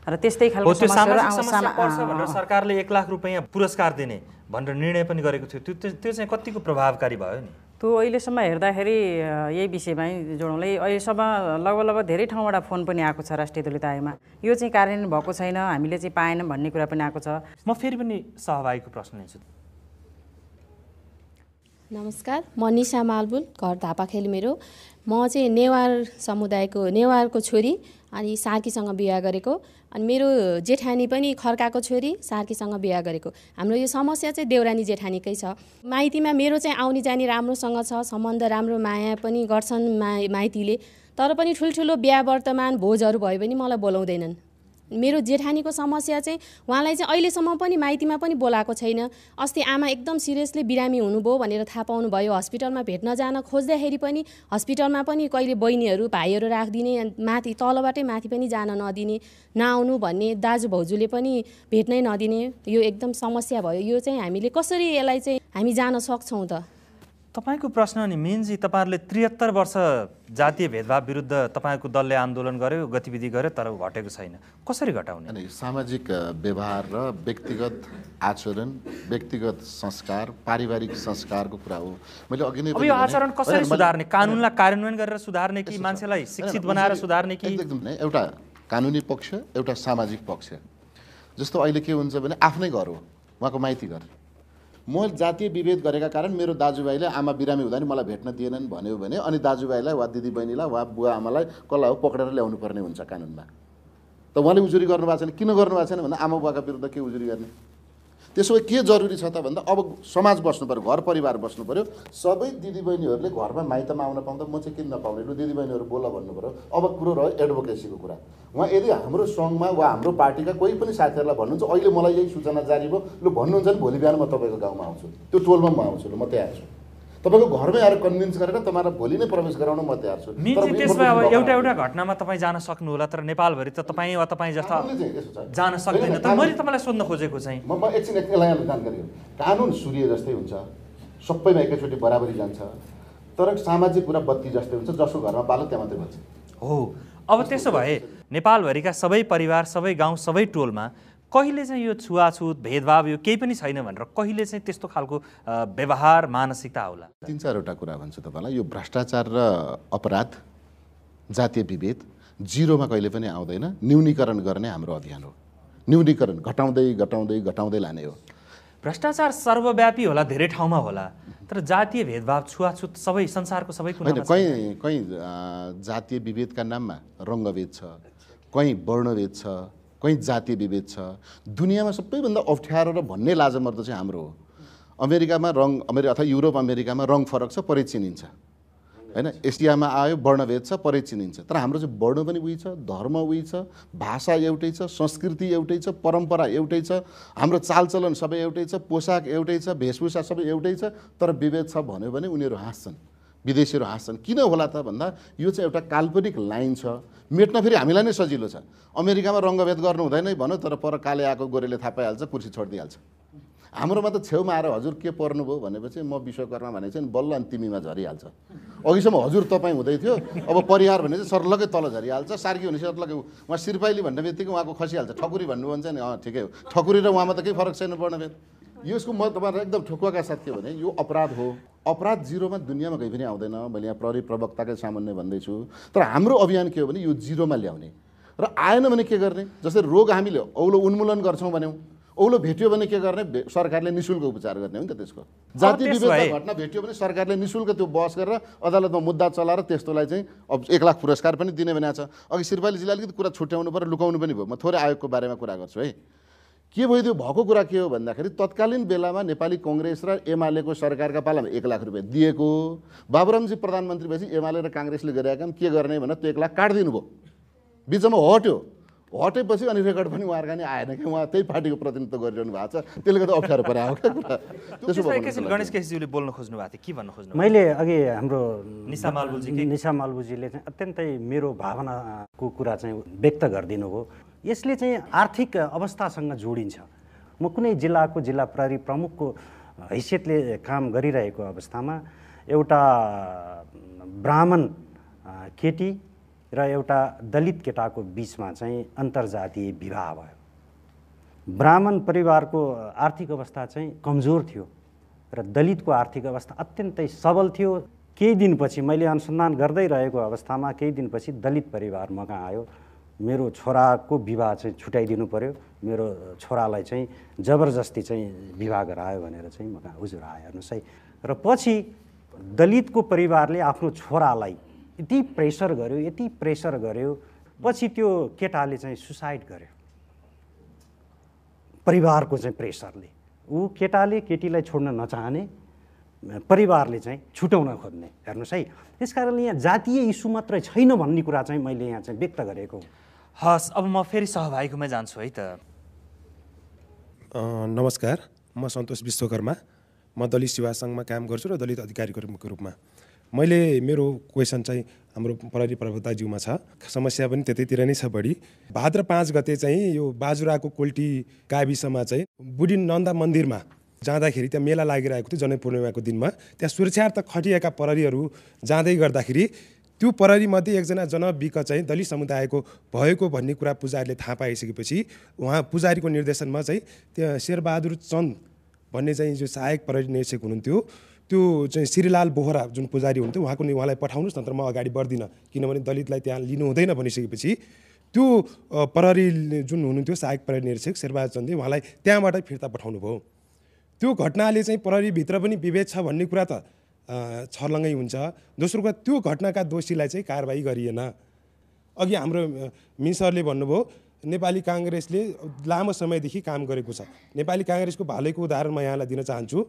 र त्यस्तै खालको समस्या पर्छ भनेर सरकारले 1 लाख रुपैयाँ पुरस्कार दिने भनेर निर्णय पनि गरेको थियो। त्यो चाहिँ कतिको प्रभावकारी भयो नि? त्यो अहिलेसम्म हेर्दाखेरि यही विषयमै जोडौँलै अहिलेसम्म लगभग धेरै ठाउँबाट फोन पनि आएको छ राष्ट्रिय दलित आयोगमा यो चाहिँ कार्यान्वयन भएको छैन हामीले चाहिँ पाएनौँ भन्ने कुरा पनि आएको छ। म फेरि पनि सहभागीको प्रश्न लिन्छु। नमस्कार, म निशा मालबुल, घर धापाखेल मेरो। म चाहिँ नेवारको छोरी अनि सार्कीसँग बिहा गरेको अनि मेरो जेठानी पनि खर्काको छोरी सार्कीसँग बिहा गरेको। हाम्रो यो समस्या चाहिँ देउरानी जेठानीकै छ। माइतीमा मेरो चाहिँ आउने जाने राम्रोसँग छ, सम्बन्ध राम्रो माया पनि गर्छन् माइतीले। तर पनि ठुल्ठुलो बिहा वर्तमान भोजहरू भयो भने मलाई बोलाउँदैनन्। मेरो जेठानीको समस्या चाहिँ उहाँलाई चाहिँ अहिलेसम्म पनि माइतीमा पनि बोलाएको छैन। अस्ति आमा एकदम सिरियसली बिरामी हुनुभयो भनेर थाहा पाउनुभयो। हस्पिटलमा भेट्न जान खोज्दाखेरि पनि हस्पिटलमा पनि कहिले बहिनीहरू भाइहरू राखिदिने, माथि तलबाटै माथि पनि जान नदिने, नआउनु भन्ने, दाजु भाउजूले पनि भेट्नै नदिने। यो एकदम समस्या भयो। यो चाहिँ हामीले कसरी यसलाई चाहिँ हामी जान सक्छौँ त? तपाईँको प्रश्न नि मेनजी तपाईँहरूले 73 वर्ष जातीय भेदभाव विरुद्ध तपाईँको दलले आन्दोलन गर्यो, गतिविधि गर्यो, तर घटेको छैन। कसरी घटाउने? सामाजिक व्यवहार र व्यक्तिगत आचरण, व्यक्तिगत संस्कार, पारिवारिक संस्कारको कुरा हो। मैले अघि नै यो आचरण कसरी सुधार्ने? कानुनलाई कार्यान्वयन गरेर सुधार्ने कि मान्छेलाई शिक्षित बनाएर सुधार्ने कि? एकदम एउटा कानुनी पक्ष, एउटा सामाजिक पक्ष। जस्तो अहिले के हुन्छ भने आफ्नै घर हो, उहाँको माइती घर। म जातीय विभेद गरेका कारण मेरो दाजुभाइले आमा बिरामी हुँदा नि मलाई भेट्न दिएनन् भन्यो भने अनि दाजुभाइलाई वा दिदीबहिनीलाई वा बुवा आमालाई कसलाई हो पक्रेर ल्याउनु पर्ने हुन्छ कानुनमा। त उहाँले उजुरी गर्नुभएको छैन, किन गर्नुभएको छैन भन्दा आमा बुवाका विरुद्ध के उजुरी गर्ने? त्यसो भए के जरुरी छ त भन्दा अब समाज बस्नु पऱ्यो, घर परिवार बस्नु पऱ्यो। सबै दिदीबहिनीहरूले घरमा माइतमा आउन पाउँदा म चाहिँ किन नपाउने, लु दिदीबहिनीहरू बोल भन्नु पऱ्यो। अब कुरो रह्यो एडभोकेसीको कुरा। उहाँ यदि हाम्रो सङ्घमा वा हाम्रो पार्टीका कोही पनि साथीहरूलाई भन्नुहुन्छ अहिले मलाई यही सूचना जारी भयो, लु भन्नुहुन्छ नि भोलि बिहान म तपाईँको गाउँमा आउँछु, त्यो टोलमा म आउँछु, ल म तयार छु। तपाईँको घरमै आएर कन्भिन्स गरेर तपाईँलाई भोलि नै प्रवेश गराउन म तयार छु। त्यसमा अब एउटा घटनामा तपाईँ जान सक्नु होला, तर नेपालभरि त तपाईँ वा तपाईँ जस्ता जान सक्दैन। तर मैले तपाईँलाई सोध्न खोजेको चाहिँ म एकछिन यसलाई जानकारी हो। कानुन सूर्य जस्तै हुन्छ, सबैमा एकैचोटि बराबरी जान्छ, तर सामाजिक कुरा बत्ती जस्तै हुन्छ, जसको घरमा बालो त्यहाँ मात्रै बन्छ हो। अब त्यसो भए नेपालभरिका सबै परिवार, सबै गाउँ, सबै टोलमा कहिले चाहिँ यो छुवाछुत भेदभाव यो केही पनि छैन भनेर कहिले चाहिँ त्यस्तो खालको व्यवहार मानसिकता होला? 3-4वटा कुरा भन्छु तपाईँलाई। यो भ्रष्टाचार र अपराध, जातीय विभेद जिरोमा कहिले पनि आउँदैन। न्यूनीकरण गर्ने हाम्रो अभियान हो। न्यूनीकरण घटाउँदै घटाउँदै घटाउँदै लाने हो। भ्रष्टाचार सर्वव्यापी होला, धेरै ठाउँमा होला, तर जातीय भेदभाव छुवाछुत सबै संसारको सबै कुरामा कहीँ जातीय विभेदका नाममा रङ्गभेद छ, कहीँ वर्णभेद छ, कहीँ जातीय विभेद छ। दुनियाँमा सबैभन्दा अप्ठ्यारो र भन्ने लाजमर्दो चाहिँ हाम्रो हो। अमेरिकामा अथवा युरोप अमेरिकामा रङ फरक छ, परै चिनिन्छ होइन। एसियामा आयो वर्णभेद छ, परै चिनिन्छ। तर हाम्रो चाहिँ वर्ण पनि उही छ, धर्म उही छ, भाषा एउटै छ, संस्कृति एउटै छ, परम्परा एउटै छ, हाम्रो चालचलन सबै एउटै छ, पोसाक एउटै छ, वेशभूषा सबै एउटै छ। तर विभेद छ भन्यो भने उनीहरू हाँस्छन्, विदेशीहरू हाँस्छन्। किन होला त भन्दा यो चाहिँ एउटा काल्पनिक लाइन छ, मेट्न फेरि हामीलाई नै सजिलो छ। अमेरिकामा रङ्गभेद गर्नु हुँदैन भन्यो, तर पर काले आएको गोरेले थाहा पाइहाल्छ, कुर्सी छोडिदिइहाल्छ। हाम्रोमा त छेउमा आएर हजुर के पर्नुभयो भनेपछि म विश्वकर्मा भनेको चाहिँ बल्ल अनि तिमीमा झरिहाल्छ। अघिसम्म हजुर तपाईँ हुँदै थियो, अब परिहार भने चाहिँ सर्लगै तल झरिहाल्छ। सार्की हुने सर्लगै उहाँ सिरपाइली भन्ने बित्तिकै उहाँको खसिहाल्छ। ठकुरी भन्नुहुन्छ नि, ठिकै हो, ठकुरी र उहाँमा त केही फरक छैन वर्णभेद। यसको म तपाईँलाई एकदम ठोकुवाका साथ के भने यो अपराध हो। अपराध जिरोमा दुनियाँमा कहीँ पनि आउँदैन। मैले यहाँ प्रहरी प्रवक्ताकै सामान्य भन्दैछु। तर हाम्रो अभियान के हो भने यो जिरोमा ल्याउने, र आएन भने के गर्ने। जस्तै रोग हामीले औलो उन्मूलन गर्छौँ भन्यौँ, औलो भेट्यो भने के गर्ने, सरकारले निःशुल्क उपचार गर्ने हो नि त। त्यसको जातीय विभेदका घटना भेट्यो भने सरकारले निःशुल्क त्यो बहस गरेर अदालतमा मुद्दा चलाएर त्यस्तोलाई चाहिँ अब 1 लाख पुरस्कार पनि दिने भनेको छ। अघि सिरपाली जिल्लाले अलिकति कुरा छुट्याउनु पर्यो, लुकाउनु पनि भयो। म थोरै आयोगको बारेमा कुरा गर्छु है। के भयो त्यो भएको कुरा के हो भन्दाखेरि तत्कालीन बेलामा नेपाली कङ्ग्रेस र एमालेको सरकारका पालामा 1 लाख रुपियाँ दिएको। बाबुरामजी प्रधानमन्त्री भएपछि एमाले र काङ्ग्रेसले गरेका काम के गर्ने भनेर त्यो 1 लाख काटिदिनु भयो। बिचमा हटेपछि अनि रेकर्ड पनि उहाँहरूका नि आएन कि उहाँ त्यही पार्टीको प्रतिनिधित्व गरिरहनु भएको छ। त्यसले गर्दा अप्ठ्यारो पऱ्यो क्या कुरा। त्यसो गणेश केसीजीले बोल्न खोज्नु भएको थियो, के भन्न खोज्नु? मैले अघि हाम्रो निशा मालबुजीले चाहिँ अत्यन्तै मेरो भावनाको कुरा चाहिँ व्यक्त गरिदिनु भयो। यसले चाहिँ आर्थिक अवस्थासँग जोडिन्छ। म कुनै जिल्लाको जिल्ला प्रहरी प्रमुखको हैसियतले काम गरिरहेको अवस्थामा एउटा ब्राह्मण केटी र एउटा दलित केटाको बिचमा चाहिँ अन्तर्जातीय विवाह भयो। ब्राह्मण परिवारको आर्थिक अवस्था चाहिँ कमजोर थियो र दलितको आर्थिक अवस्था अत्यन्तै सबल थियो। केही दिनपछि मैले अनुसन्धान गर्दै रहेको अवस्थामा केही दिनपछि दलित परिवार मकहाँ आयो, मेरो छोराको विवाह चाहिँ छुट्याइदिनु पर्यो, मेरो छोरालाई चाहिँ जबरजस्ती चाहिँ विवाह गरायो भनेर चाहिँ मकहाँ हुजुर आयो हेर्नुहोस् है। र पछि दलितको परिवारले आफ्नो छोरालाई यति प्रेसर गर्यो, पछि त्यो केटाले चाहिँ सुसाइड गर्यो परिवारको चाहिँ प्रेसरले। ऊ केटाले केटीलाई छोड्न नचाहने, परिवारले चाहिँ छुटाउन खोज्ने हेर्नुहोस् है। त्यस कारणले यहाँ जातीय इस्यु मात्रै छैन भन्ने कुरा चाहिँ मैले यहाँ चाहिँ व्यक्त गरेको हुँ। हस्, अब म फेरि सहभागीकोमा जान्छु है त। नमस्कार, म सन्तोष विश्वकर्मा, म दलित सेवा सङ्घमा काम गर्छु र दलित अधिकारीको रूपमा। मैले मेरो क्वेसन चाहिँ हाम्रो प्रहरी प्रवक्ताज्यूमा छ। समस्या पनि त्यतैतिर नै छ बढी। भाद्र 5 गते चाहिँ यो बाजुराको कोल्टी गाविसमा चाहिँ बुढी नन्दा मन्दिरमा जाँदाखेरि त्यहाँ मेला लागिरहेको थियो। जनै पूर्णिमाको दिनमा त्यहाँ सुरक्षार्थ खटिएका प्रहरीहरू जाँदै गर्दाखेरि त्यो प्रहरीमध्ये एकजना जनविक चाहिँ दलित समुदायको भएको भन्ने कुरा पुजारीले थाहा पाइसकेपछि उहाँ पुजारीको निर्देशनमा चाहिँ त्यहाँ शेरबहादुर चन्द भन्ने चाहिँ जो सहायक प्रहरी निरीक्षक हुनुहुन्थ्यो, त्यो चाहिँ श्रीलाल बोहरा जुन पुजारी हुनुहुन्थ्यो उहाँलाई पठाउनुहोस्, नत्र म अगाडि बढ्दिनँ, किनभने दलितलाई त्यहाँ लिनु हुँदैन भनिसकेपछि त्यो प्रहरी जुन हुनुहुन्थ्यो सहायक प्रहरी निरीक्षक शेरबहादुर चन्दले उहाँलाई त्यहाँबाट फिर्ता पठाउनु भयो। त्यो घटनाले चाहिँ प्रहरीभित्र पनि विभेद छ भन्ने कुरा त छर्लङ्गै हुन्छ। दोस्रो कुरा त्यो घटनाका दोषीलाई चाहिँ कारबाही गरिएन। अघि हाम्रो मिनिस्टरले भन्नुभयो नेपाली काङ्ग्रेसले लामो समयदेखि काम गरेको छ। नेपाली काङ्ग्रेसको भालैको उदाहरण म यहाँलाई दिन चाहन्छु।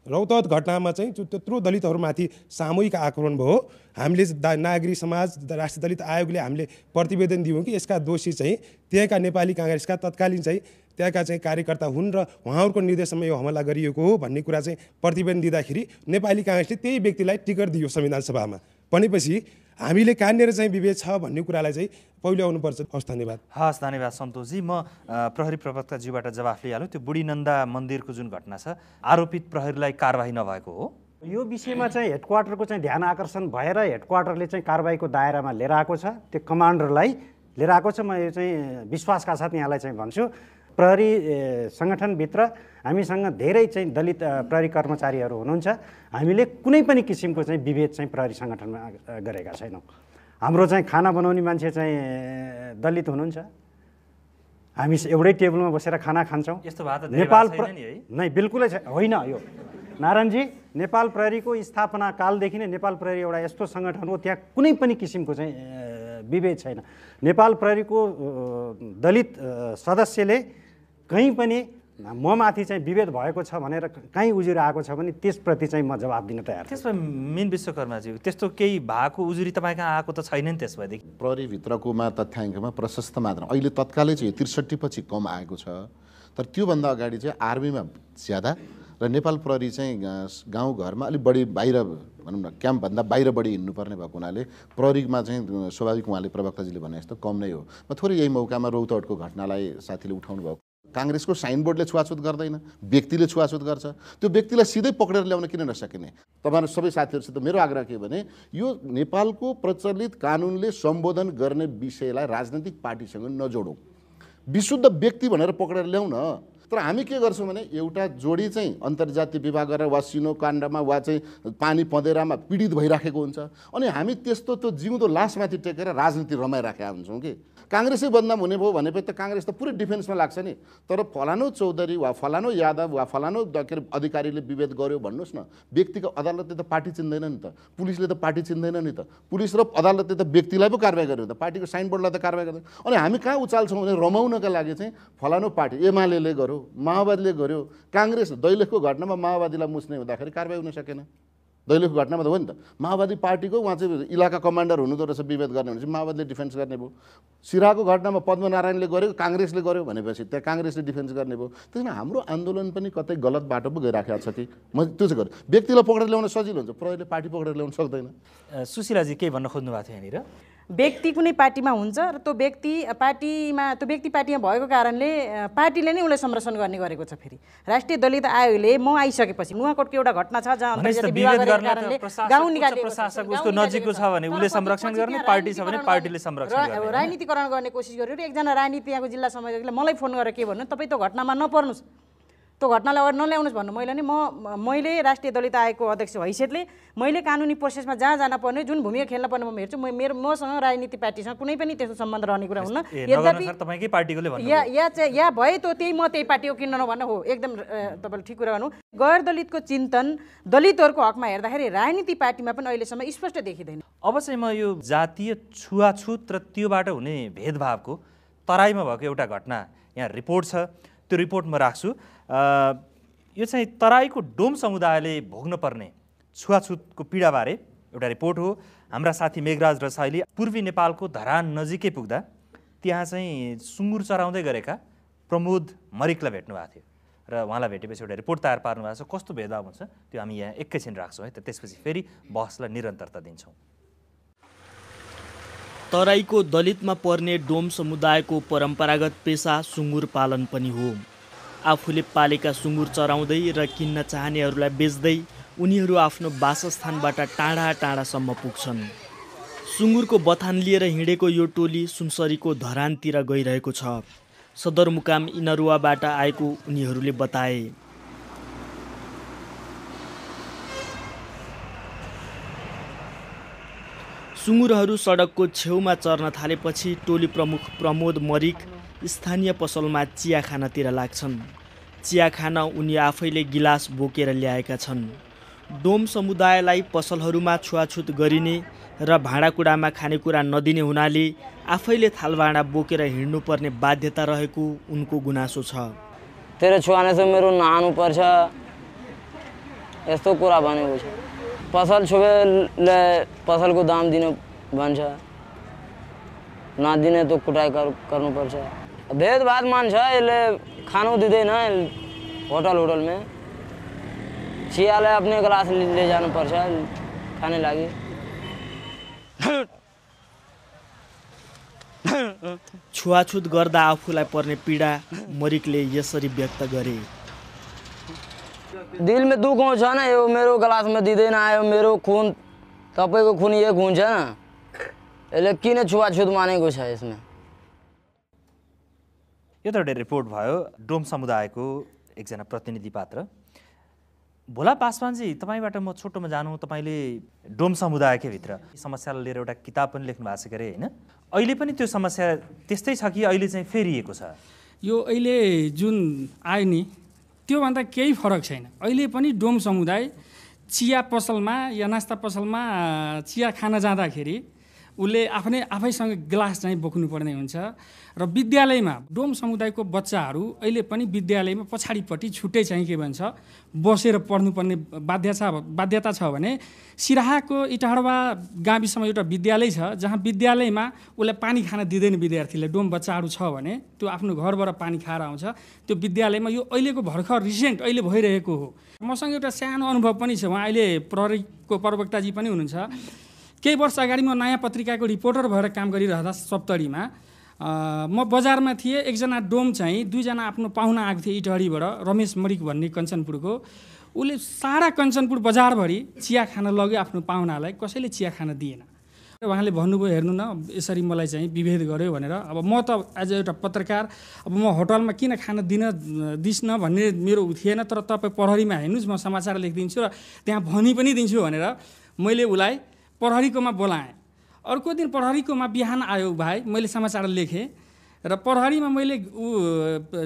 रौतहट घटनामा चाहिँ त्यत्रो दलितहरूमाथि सामूहिक आक्रमण भयो। हामीले नागरिक समाज, राष्ट्रिय दलित आयोगले हामीले प्रतिवेदन दियौँ कि यसका दोषी चाहिँ त्यहाँका नेपाली काङ्ग्रेसका तत्कालीन चाहिँ त्यहाँका चाहिँ कार्यकर्ता हुन् र उहाँहरूको निर्देशनमा यो हमला गरिएको हो भन्ने कुरा चाहिँ प्रतिवेदन दिँदाखेरि नेपाली काङ्ग्रेसले त्यही व्यक्तिलाई टिकट दियो संविधान सभामा। भनेपछि हामीले कहाँनिर चाहिँ विभेद छ भन्ने कुरालाई चाहिँ पहिलो आउनुपर्छ। हस्, धन्यवाद। हस्, धन्यवाद सन्तोषजी। म प्रहरी प्रवक्ताज्यूबाट जवाफ लिइहाल्छु। त्यो बुढीनन्दा मन्दिरको जुन घटना छ, आरोपित प्रहरीलाई कारबाही नभएको हो। यो विषयमा चाहिँ हेडक्वार्टरको चाहिँ ध्यान आकर्षण भएर हेडक्वार्टरले चाहिँ कारबाहीको दायरामा लिएर आएको छ। त्यो कमान्डरलाई लिएर आएको छ। म यो चाहिँ विश्वासका साथ यहाँलाई चाहिँ भन्छु, प्रहरी सङ्गठनभित्र हामीसँग धेरै चाहिँ दलित प्रहरी कर्मचारीहरू हुनुहुन्छ। हामीले कुनै पनि किसिमको चाहिँ विभेद चाहिँ प्रहरी सङ्गठनमा गरेका छैनौँ। हाम्रो चाहिँ खाना बनाउने मान्छे चाहिँ दलित हुनुहुन्छ। हामी एउटै टेबलमा बसेर खाना खान्छौँ। यस्तो भए त नेपाल नै बिल्कुलै होइन। यो नारायणजी, नेपाल प्रहरीको स्थापना कालदेखि नै नेपाल प्रहरी एउटा यस्तो सङ्गठन हो, त्यहाँ कुनै पनि किसिमको चाहिँ विभेद छैन। नेपाल प्रहरीको दलित सदस्यले कहीँ पनि म माथि चाहिँ विभेद भएको छ भनेर कहीँ उजुरी आएको छ भने त्यसप्रति चाहिँ म जवाब दिन तयार। त्यसमा मेन विश्वकर्माज्यू, त्यस्तो केही भएको उजुरी तपाईँ कहाँ आएको त छैन नि? त्यसभएदेखि प्रहरीभित्रकोमा तथ्याङ्कमा प्रशस्त मात्रा, अहिले तत्कालै चाहिँ 63 पछि कम आएको छ। तर त्योभन्दा अगाडि चाहिँ आर्मीमा ज्यादा र नेपाल प्रहरी चाहिँ गाउँघरमा अलिक बढी बाहिर भनौँ न क्याम्पभन्दा बाहिर बढी हिँड्नुपर्ने भएको हुनाले प्रहरीमा चाहिँ स्वाभाविक उहाँले प्रवक्ताजीले भने जस्तो कम नै हो। म थोरै यही मौकामा रौतहटको घटनालाई साथीले उठाउनु भएको, काङ्ग्रेसको साइनबोर्डले छुवाछुत गर्दैन, व्यक्तिले छुवाछुत गर्छ। त्यो व्यक्तिलाई सिधै पक्रेर ल्याउन किन नसकिने? तपाईँहरू सबै साथीहरूसित मेरो आग्रह के भने यो नेपालको प्रचलित कानुनले सम्बोधन गर्ने विषयलाई राजनैतिक पार्टीसँग नजोडौँ। विशुद्ध व्यक्ति भनेर पक्रेर ल्याउँ न। तर हामी के गर्छौँ भने एउटा जोडी चाहिँ अन्तर्जातीय विवाह गरेर वा सिनो काण्डमा वा चाहिँ पानी पँधेरामा पीडित भइराखेको हुन्छ, अनि हामी त्यस्तो त्यो जिउँदो लासमाथि टेकेर राजनीति रमाइराखेका हुन्छौँ कि काङ्ग्रेसै बदनाम हुने भयो भनेपछि त काङ्ग्रेस त पुरै डिफेन्समा लाग्छ नि। तर फलानो चौधरी वा फलानो यादव वा फलानो के अरे अधिकारीले विभेद गर्यो भन्नुहोस् न, व्यक्तिको अदालतले त पार्टी चिन्दैन नि त, पुलिसले त पार्टी चिन्दैन नि त। पुलिस र अदालतले त व्यक्तिलाई पो कारवाही गर्यो त, पार्टीको साइनबोर्डलाई त कारवाही गर्दैन। अनि हामी कहाँ उचाल्छौँ भने रमाउनका लागि चाहिँ फलानो पार्टी एमाले गर्यो, माओवादीले गर्यो, काङ्ग्रेस दैलेखको घटनामा माओवादीलाई मुस्ने हुँदाखेरि कारवाही हुन सकेन। दैलेखको घटनामा त हो नि त, माओवादी पार्टीको उहाँ चाहिँ इलाका कमान्डर हुनुहुँदो रहेछ, विभेद गर्ने भनेपछि माओवादीले डिफेन्स गर्ने भयो। सिराको घटनामा पद्मनारायणले गर्यो, काङ्ग्रेसले गर्यो भनेपछि त्यहाँ काङ्ग्रेसले डिफेन्स गर्ने भयो। त्यसमा हाम्रो आन्दोलन पनि कतै गलत बाटो पो गइराखेको छ कि? म त्यो चाहिँ गरेँ। व्यक्तिलाई पक्रेर ल्याउन सजिलो हुन्छ, प्रहरीले पार्टी पक्रेर ल्याउन सक्दैन। सुशीलाजी केही भन्न खोज्नु भएको थियो यहाँनिर? व्यक्ति कुनै पार्टीमा हुन्छ र त्यो व्यक्ति पार्टीमा भएको कारणले पार्टीले नै उसलाई संरक्षण गर्ने गरेको छ। फेरि राष्ट्रिय दलित आयोगले म आइसकेपछि नुवाकोटको एउटा घटना छ जहाँ अन्तर्जातीय विवाह गरेको कारणले गाउँ निकालेको प्रशासक उसको नजिकको छ भने उसले संरक्षण गर्ने, पार्टी छ भने पार्टीले संरक्षण गर्ने, राजनीतिकरण गर्ने कोसिस गर्यो। एकजना राजनीति यहाँको जिल्ला संयोजकले मलाई फोन गरेर के भन्नु, तपाईँ त्यो घटनामा नपर्नुहोस्, त्यो घटनालाई अगाडि नल्याउनुहोस् भन्नु। मैले राष्ट्रिय दलित आयोगको अध्यक्ष हैसियतले मैले कानुनी प्रोसेसमा जहाँ जान पर्ने, जुन भूमिका खेल्न पर्ने म हेर्छु। मसँग राजनीति पार्टीसँग कुनै पनि त्यस्तो सम्बन्ध रहने कुरा हुन्न। यद्यपि तपाईँकै पार्टीकोले भन्नु या भए त त्यही म त्यही पार्टीको किन्न नभन्न हो, एकदम तपाईँले ठिक कुरा गर्नु। गैर दलितको चिन्तन दलितहरूको हकमा हेर्दाखेरि राजनीति पार्टीमा पनि अहिलेसम्म स्पष्ट देखिँदैन। अब चाहिँ म यो जातीय छुवाछुत र त्योबाट हुने भेदभावको तराईमा भएको एउटा घटना यहाँ रिपोर्ट छ, त्यो रिपोर्ट म राख्छु। यो चाहिँ तराईको डोम समुदायले भोग्न पर्ने छुवाछुतको पीडाबारे एउटा रिपोर्ट हो। हाम्रा साथी मेघराज रसाइली पूर्वी नेपालको धरान नजिकै पुग्दा त्यहाँ चाहिँ सुँगुर चराउँदै गरेका प्रमोद मरिकलाई भेट्नु भएको थियो र उहाँलाई भेटेपछि एउटा रिपोर्ट तयार पार्नु भएको छ। कस्तो भेदभाव हुन्छ त्यो हामी यहाँ एकैछिन राख्छौँ है त, त्यसपछि फेरि बहसलाई निरन्तरता दिन्छौँ। तराईको दलितमा पर्ने डोम समुदायको परम्परागत पेसा सुँगुर पालन पनि हो। आफूले पालेका सुँगुर चराउँदै र किन्न चाहनेहरूलाई बेच्दै उनीहरू आफ्नो वासस्थानबाट टाढा टाढासम्म पुग्छन्। सुँगुरको बथान लिएर हिँडेको यो टोली सुनसरीको धरानतिर गइरहेको छ। सदरमुकाम इनरुवाबाट आएको उनीहरूले बताए। सुँगुरहरू सडकको छेउमा चर्न थालेपछि टोली प्रमुख प्रमोद मरिक स्थानीय पसलमा चिया खानतिर लाग्छन्। चिया खान उनी आफैले गिलास बोकेर ल्याएका छन्। डोम समुदायलाई पसलहरूमा छुवाछुत गरिने र भाँडाकुँडामा खानेकुरा नदिने हुनाले आफैले थालभाँडा बोकेर हिँड्नुपर्ने बाध्यता रहेको उनको गुनासो छ। तेरो छुवाने से मेरो नहानु पर्छ यस्तो कुरा भनेको छ। पसल छुबेले पसलको दाम दिनु भन्छ, नदिने त कुटाइ गर्नुपर्छ। भेदभाद मान्छ, यसले खानु दिँदैन होटलमा। चियालाई आफ्नै ग्लास ले जानुपर्छ खाने लागि। छुवाछुत गर्दा आफूलाई पर्ने पीडा मरिकले यसरी व्यक्त गरे। दिलमा दुख हुन्छ न, यो मेरो ग्लासमा दिँदैन आयो, मेरो खुन तपाईँको खुन एक हुन्छ न, यसले किन छुवाछुत मानेको छ यसमा। यो त एउटा रिपोर्ट भयो डोम समुदायको एकजना प्रतिनिधि पात्र। भोला पासवानजी, तपाईँबाट म छोटोमा जानु। तपाईँले डोम समुदायकै भित्र समस्यालाई लिएर एउटा किताब पनि लेख्नु भएको छ के अरे, होइन? अहिले पनि त्यो समस्या त्यस्तै छ कि अहिले चाहिँ फेरिएको छ? यो अहिले जुन आयो नि त्योभन्दा केही फरक छैन। अहिले पनि डोम समुदाय चिया पसलमा या नास्ता पसलमा चिया खान जाँदाखेरि उसले आफैसँग गिलास चाहिँ बोक्नुपर्ने हुन्छ। र विद्यालयमा डोम समुदायको बच्चाहरू अहिले पनि विद्यालयमा पछाडिपट्टि छुट्टै चाहिँ के भन्छ बसेर पढ्नुपर्ने बाध्यता छ भने सिराहाको इटाहडवा गाविसमा एउटा विद्यालय छ जहाँ विद्यालयमा उसलाई पानी खान दिँदैन विद्यार्थीले। डोम बच्चाहरू छ भने त्यो आफ्नो घरबाट पानी खाएर आउँछ त्यो विद्यालयमा। यो अहिलेको भर्खर रिसेन्ट अहिले भइरहेको हो। मसँग एउटा सानो अनुभव पनि छ। उहाँ अहिले प्रहरीको प्रवक्ताजी पनि हुनुहुन्छ। केही वर्ष अगाडि म नयाँ पत्रिकाको रिपोर्टर भएर काम गरिरहँदा सप्तरीमा म बजारमा थिएँ। एकजना डोम चाहिँ दुईजना आफ्नो पाहुना आएको थिए इटहरीबाट, रमेश मरिक भन्ने कञ्चनपुरको। उसले सारा कञ्चनपुर बजारभरि चिया खान लग्यो आफ्नो पाहुनालाई, कसैले चिया खान दिएन। उहाँले भन्नुभयो हेर्नु न यसरी मलाई चाहिँ विभेद गर्यो भनेर। अब म त एज एउटा पत्रकार अब म होटलमा किन खान दिस्न भन्ने मेरो थिएन, तर तपाईँ प्रहरीमा हेर्नुहोस् म समाचार लेखिदिन्छु र त्यहाँ भनी पनि दिन्छु भनेर मैले उसलाई प्रहरीकोमा बोलाएँ। अर्को दिन प्रहरीकोमा बिहान आयो भाइ, मैले समाचार लेखेँ र प्रहरीमा मैले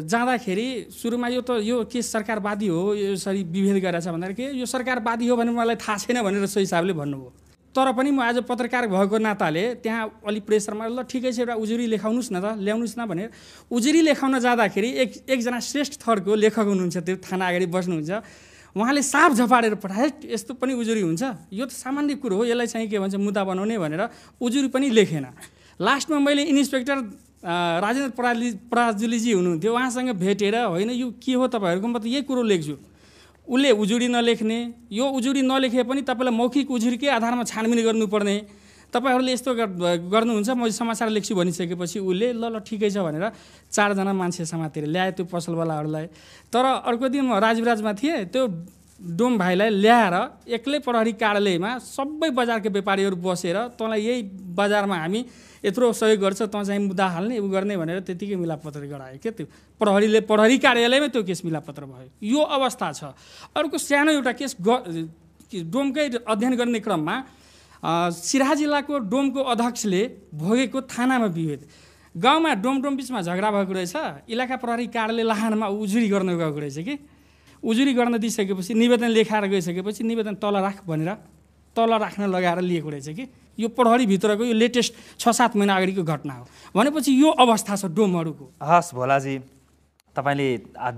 जाँदाखेरि सुरुमा यो केस सरकारवादी हो, यसरी विभेद गरेछ भन्दाखेरि यो सरकारवादी हो भने मलाई थाहा छैन भनेर सही हिसाबले भन्नुभयो। तर पनि म आज पत्रकार भएको नाताले त्यहाँ अलि प्रेसरमा ल ठिकै छ एउटा उजुरी लेखाउनुहोस् न त, ल्याउनुहोस् न भनेर उजुरी लेखाउन जाँदाखेरि एकजना श्रेष्ठ थरको लेखक हुनुहुन्छ, त्यो थाना अगाडि बस्नुहुन्छ। उहाँले साफ झपाडेर पठाए यस्तो पनि उजुरी हुन्छ, यो त सामान्य कुरो हो, यसलाई चाहिँ के भन्छ मुद्दा बनाउने भनेर उजुरी पनि लेखेन। लास्टमा मैले इन्सपेक्टर राजेन्द्र पराजुलीजी हुनुहुन्थ्यो, उहाँसँग भेटेर होइन यो के हो तपाईँहरूको, म त यही कुरो लेख्छु। उसले उजुरी नलेख्ने, यो उजुरी नलेखे पनि तपाईँलाई मौखिक उजुरीकै आधारमा छानबिन गर्नुपर्ने, तपाईँहरूले यस्तो गर्नुहुन्छ म समाचार लेख्छु भनिसकेपछि उसले ल ठिकै छ भनेर 4 जना मान्छे समातेर ल्याए त्यो पसलवालाहरूलाई। तर अर्को दिन म राजविराजमा थिएँ, त्यो डोम भाइलाई ल्याएर एक्लै प्रहरी कार्यालयमा सबै बजारका व्यापारीहरू बसेर तँलाई यही बजारमा हामी यत्रो सहयोग गर्छ, तँ चाहिँ मुद्दा हाल्ने उ गर्ने भनेर त्यतिकै मिलापत्र गरायो क्या। त्यो प्रहरी कार्यालयमै त्यो केस मिलापत्र भयो। यो अवस्था छ। अर्को सानो एउटा केस डोमकै अध्ययन गर्ने क्रममा सिराहा जिल्लाको डोमको अध्यक्षले भोगेको थानामा विभेद। गाउँमा डोम बिचमा झगडा भएको रहेछ, इलाका प्रहरी कार्यालय लाहानमा उजुरी गर्न गएको रहेछ कि। उजुरी गर्न दिइसकेपछि निवेदन लेखाएर गइसकेपछि निवेदन तल राख भनेर तल राख्न लगाएर लिएको रहेछ कि। यो प्रहरीभित्रको यो लेटेस्ट 6-7 महिना अगाडिको घटना हो भनेपछि यो अवस्था छ डोमहरूको। हस् भोलाजी, तपाईँले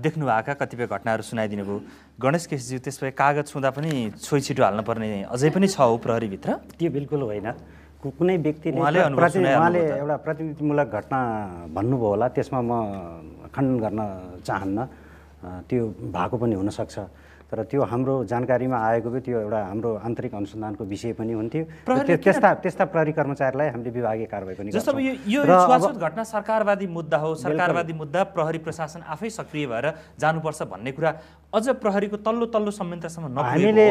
देख्नु भएका कतिपय घटनाहरू सुनाइदिनु भयो। गणेश केसीज्यू, त्यसपछि कागज छुँदा पनि छोइछिटो हाल्नुपर्ने अझै पनि छ हो प्रहरीभित्र? त्यो बिल्कुल होइन। कुनै व्यक्तिले उहाँले एउटा प्रतिनिधिमूलक घटना भन्नुभयो होला, त्यसमा म खण्डन गर्न चाहन्न। त्यो भएको पनि हुनसक्छ, तर त्यो हाम्रो जानकारीमा आएको पनि त्यो एउटा हाम्रो आन्तरिक अनुसन्धानको विषय पनि हुन्थ्यो। त्यस्ता प्रहरी कर्मचारीलाई हामीले विभागीय कारबाही पनि गर्छौँ। जस्तो यो छुवाछुत घटना सरकारवादी मुद्दा हो, सरकारवादी मुद्दा प्रहरी प्रशासन आफै सक्रिय भएर जानुपर्छ भन्ने कुरा अझ प्रहरीको तल्लो संयन्त्रसम्म नपुगेको। हामीले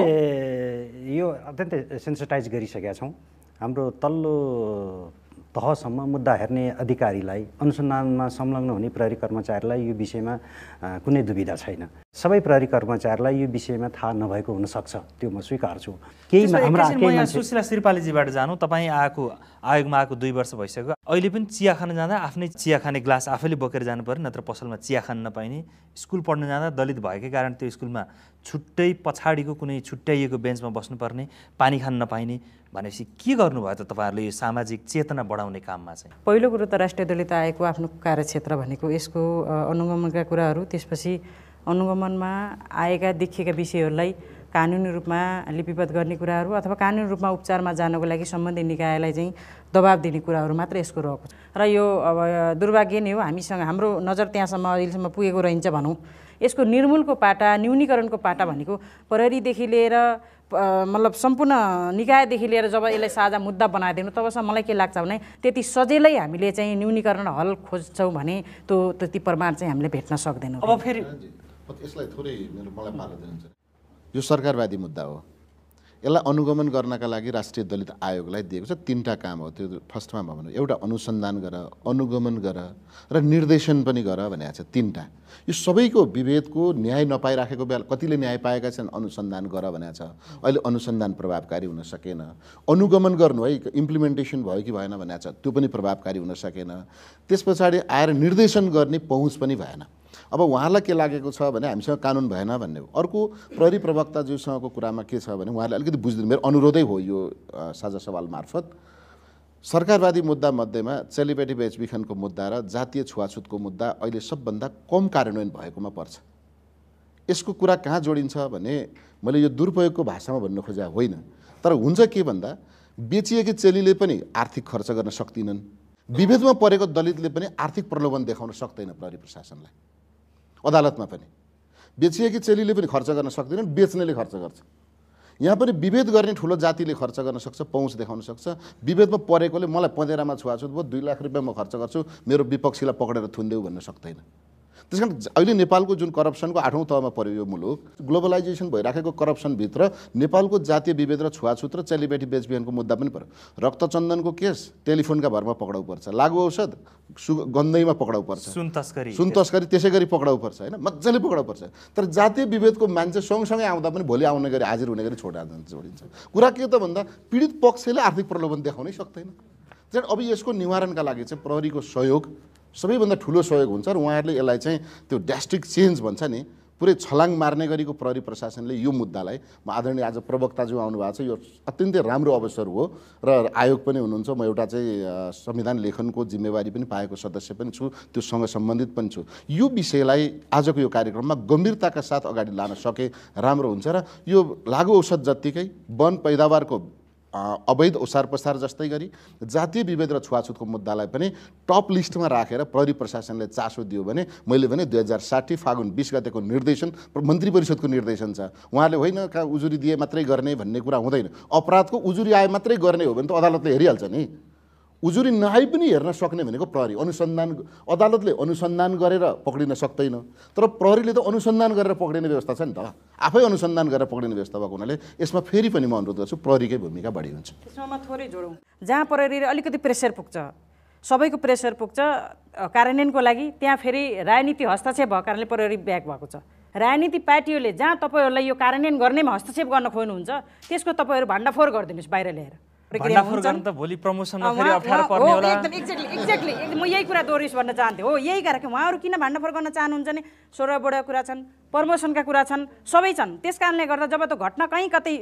यो अत्यन्तै सेन्सिटाइज गरिसकेका छौँ। हाम्रो तल्लो तहसम्म मुद्दा हेर्ने अधिकारीलाई, अनुसन्धानमा संलग्न हुने प्रहरी कर्मचारीलाई यो विषयमा कुनै दुविधा छैन। सबै प्रहरी कर्मचारीलाई यो विषयमा थाहा नभएको हुनसक्छ, त्यो म स्वीकार्छु। सुशीला श्रीपालीजीबाट जानु। तपाईँ आयोगमा आएको 2 वर्ष भइसक्यो। अहिले पनि चिया खान जाँदा आफ्नै चिया खाने ग्लास आफैले बोकेर जानु पर्यो, नत्र पसलमा चिया खान नपाइने। स्कुल पढ्न जाँदा दलित भएकै कारण त्यो स्कुलमा छुट्टै पछाडिको कुनै छुट्याइएको बेन्चमा बस्नुपर्ने, पानी खान नपाइने भनेपछि के गर्नुभयो त तपाईँहरूले यो सामाजिक चेतना बढाउने काममा चाहिँ? पहिलो कुरो त राष्ट्रिय दलित आयोगको आफ्नो कार्यक्षेत्र भनेको यसको अनुगमनका कुराहरू, त्यसपछि अनुगमनमा आएका देखिएका विषयहरूलाई कानुनी रूपमा लिपिबद्ध गर्ने कुराहरू अथवा कानुनी रूपमा उपचारमा जानको लागि सम्बन्धित निकायलाई चाहिँ दबाब दिने कुराहरू मात्र यसको रहेको छ। र यो अब दुर्भाग्य नै हो, हामीसँग हाम्रो नजर त्यहाँसम्म अहिलेसम्म पुगेको रहन्छ भनौँ। यसको निर्मूलको पाटा, न्यूनीकरणको पाटा भनेको प्रहरीदेखि लिएर मतलब सम्पूर्ण निकायदेखि लिएर जब यसलाई साझा मुद्दा बनाइदिनु तबसम्म मलाई के लाग्छ भने त्यति सजिलै हामीले चाहिँ न्यूनीकरण हल खोज्छौँ भने त्यति प्रमाण चाहिँ हामीले भेट्न सक्दैनौँ। अब फेरि यसलाई थोरै मलाई पालो दिनुहुन्छ, यो सरकारवादी मुद्दा हो। यसलाई अनुगमन गर्नका लागि राष्ट्रिय दलित आयोगलाई दिएको छ 3टा काम हो। त्यो फर्स्टमा म भन्नु, एउटा अनुसन्धान गर, अनुगमन गर र निर्देशन पनि गर भनेको छ। 3टा यो सबैको विभेदको न्याय नपाइराखेको बेला कतिले न्याय पाएका छन्, अनुसन्धान गर भनेको छ। अहिले अनुसन्धान प्रभावकारी हुन सकेन। अनुगमन गर्नु है, इम्प्लिमेन्टेसन भयो कि भएन भनेको छ, त्यो पनि प्रभावकारी हुन सकेन। त्यस पछाडि आएर निर्देशन गर्ने पहुँच पनि भएन। अब उहाँलाई के लागेको छ भने हामीसँग कानुन भएन भन्ने हो। अर्को प्रहरी प्रवक्ताज्यूसँगको कुरामा के छ भने उहाँले अलिकति बुझ्दिनु, मेरो अनुरोधै हो यो साझा सवाल मार्फत, सरकारवादी मुद्दा मध्येमा चेलीबेटी बेचबिखनको मुद्दा र जातीय छुवाछुतको मुद्दा अहिले सबभन्दा कम कार्यान्वयन भएकोमा पर्छ। यसको कुरा कहाँ जोडिन्छ भने मैले यो दुरुपयोगको भाषामा भन्नु खोजेको होइन, तर हुन्छ के भन्दा बेचिएकी चेलीले पनि आर्थिक खर्च गर्न सक्दिनन्, विभेदमा परेको दलितले पनि आर्थिक प्रलोभन देखाउन सक्दैन प्रहरी प्रशासनलाई। अदालतमा पनि बेचिएकी चेलीले पनि खर्च गर्न सक्दैनन्, बेच्नेले खर्च गर्छ। यहाँ पनि विभेद गर्ने ठुलो जातिले खर्च गर्न सक्छ, पहुँच देखाउन सक्छ। विभेदमा परेकोले मलाई पँधेरामा छुवाछुत भयो 2 लाख रुपियाँ म खर्च गर्छु, मेरो विपक्षीलाई पक्रेर थुन्देऊ भन्न सक्दैन। त्यसकारण अहिले नेपालको जुन करप्सनको 8औं तहमा पर्यो यो मुलुक, ग्लोबलाइजेसन भइराखेको करप्सनभित्र नेपालको जातीय विभेद र छुवाछुत र चेलीबेटी बेचबिखनको मुद्दा पनि पर्यो। रक्तचन्दनको केस टेलिफोनका भरमा पक्राउ पर्छ, लागु औषध गन्धैमा पक्राउ पर्छ, सुन तस्करी त्यसै गरी पक्राउ पर्छ, होइन मजाले पक्राउ पर्छ। तर जातीय विभेदको मान्छे सँगसँगै आउँदा पनि भोलि आउने गरी हाजिर हुने गरी जोडिन्छ। कुरा के त भन्दा पीडित पक्षले आर्थिक प्रलोभन देखाउनै सक्दैन। त्यसैले अब यसको निवारणका लागि चाहिँ प्रहरीको सहयोग सबैभन्दा ठुलो सहयोग हुन्छ र उहाँहरूले यसलाई चाहिँ त्यो ड्रास्टिक चेन्ज भन्छ नि, पुरै छलाङ मार्ने गरेको प्रहरी प्रशासनले यो मुद्दालाई, म आदरणीय आज प्रवक्ताज्यू आउनुभएको छ, यो अत्यन्तै राम्रो अवसर हो र आयोग पनि हुनुहुन्छ। म एउटा चाहिँ संविधान लेखनको जिम्मेवारी पनि पाएको सदस्य पनि छु, त्योसँग सम्बन्धित पनि छु। यो विषयलाई आजको यो कार्यक्रममा गम्भीरताका साथ अगाडि लान सके राम्रो हुन्छ र यो लागु औषध जत्तिकै वन पैदावारको अवैध ओसार पसार जस्तै गरी जातीय विभेद र छुवाछुतको मुद्दालाई पनि टप लिस्टमा राखेर प्रहरी प्रशासनले चासो दियो भने मैले भने 2060 फागुन 20 गतेको निर्देशन मन्त्री परिषदको निर्देशन छ। उहाँले होइन कहाँ उजुरी दिए मात्रै गर्ने भन्ने कुरा हुँदैन। अपराधको उजुरी आए मात्रै गर्ने हो भने त अदालतले हेरिहाल्छ नि। उजुरी नआइ पनि हेर्न सक्ने भनेको प्रहरी, अदालतले अनुसन्धान गरेर पक्रिन सक्दैन, तर प्रहरीले त अनुसन्धान गरेर पक्रिने व्यवस्था छ नि त। आफै अनुसन्धान गरेर पक्रिने व्यवस्था भएको हुनाले यसमा फेरि पनि म अनुरोध गर्छु प्रहरीकै भूमिका बढी हुन्छ। त्यसमा थोरै जोडौँ, जहाँ प्रहरीले अलिकति प्रेसर पुग्छ, सबैको प्रेसर पुग्छ कार्यान्वयनको लागि, त्यहाँ फेरि राजनीति हस्तक्षेप भएको कारणले प्रहरी ब्याक भएको छ। राजनीति पार्टीहरूले जहाँ तपाईँहरूलाई यो कार्यान्वयन गर्नेमा हस्तक्षेप गर्न खोज्नुहुन्छ त्यसको तपाईँहरू भाण्डाफोर गरिदिनुहोस् बाहिर ल्याएर। भोलि प्रमोसनमा फेरि अप्ठ्यारो पर्ने होला। एकदम एक्ज्याक्टली म यही कुरा दोहोरिस भन्न चाहन्थेँ। हो यही कारण उहाँहरू किन भाण्डाफोर गर्न चाहनुहुन्छ भने 16 बोर्डका कुरा छन्, प्रमोसनका कुरा छन्, सबै छन्। त्यस कारणले गर्दा जब त्यो घटना कहीँ कतै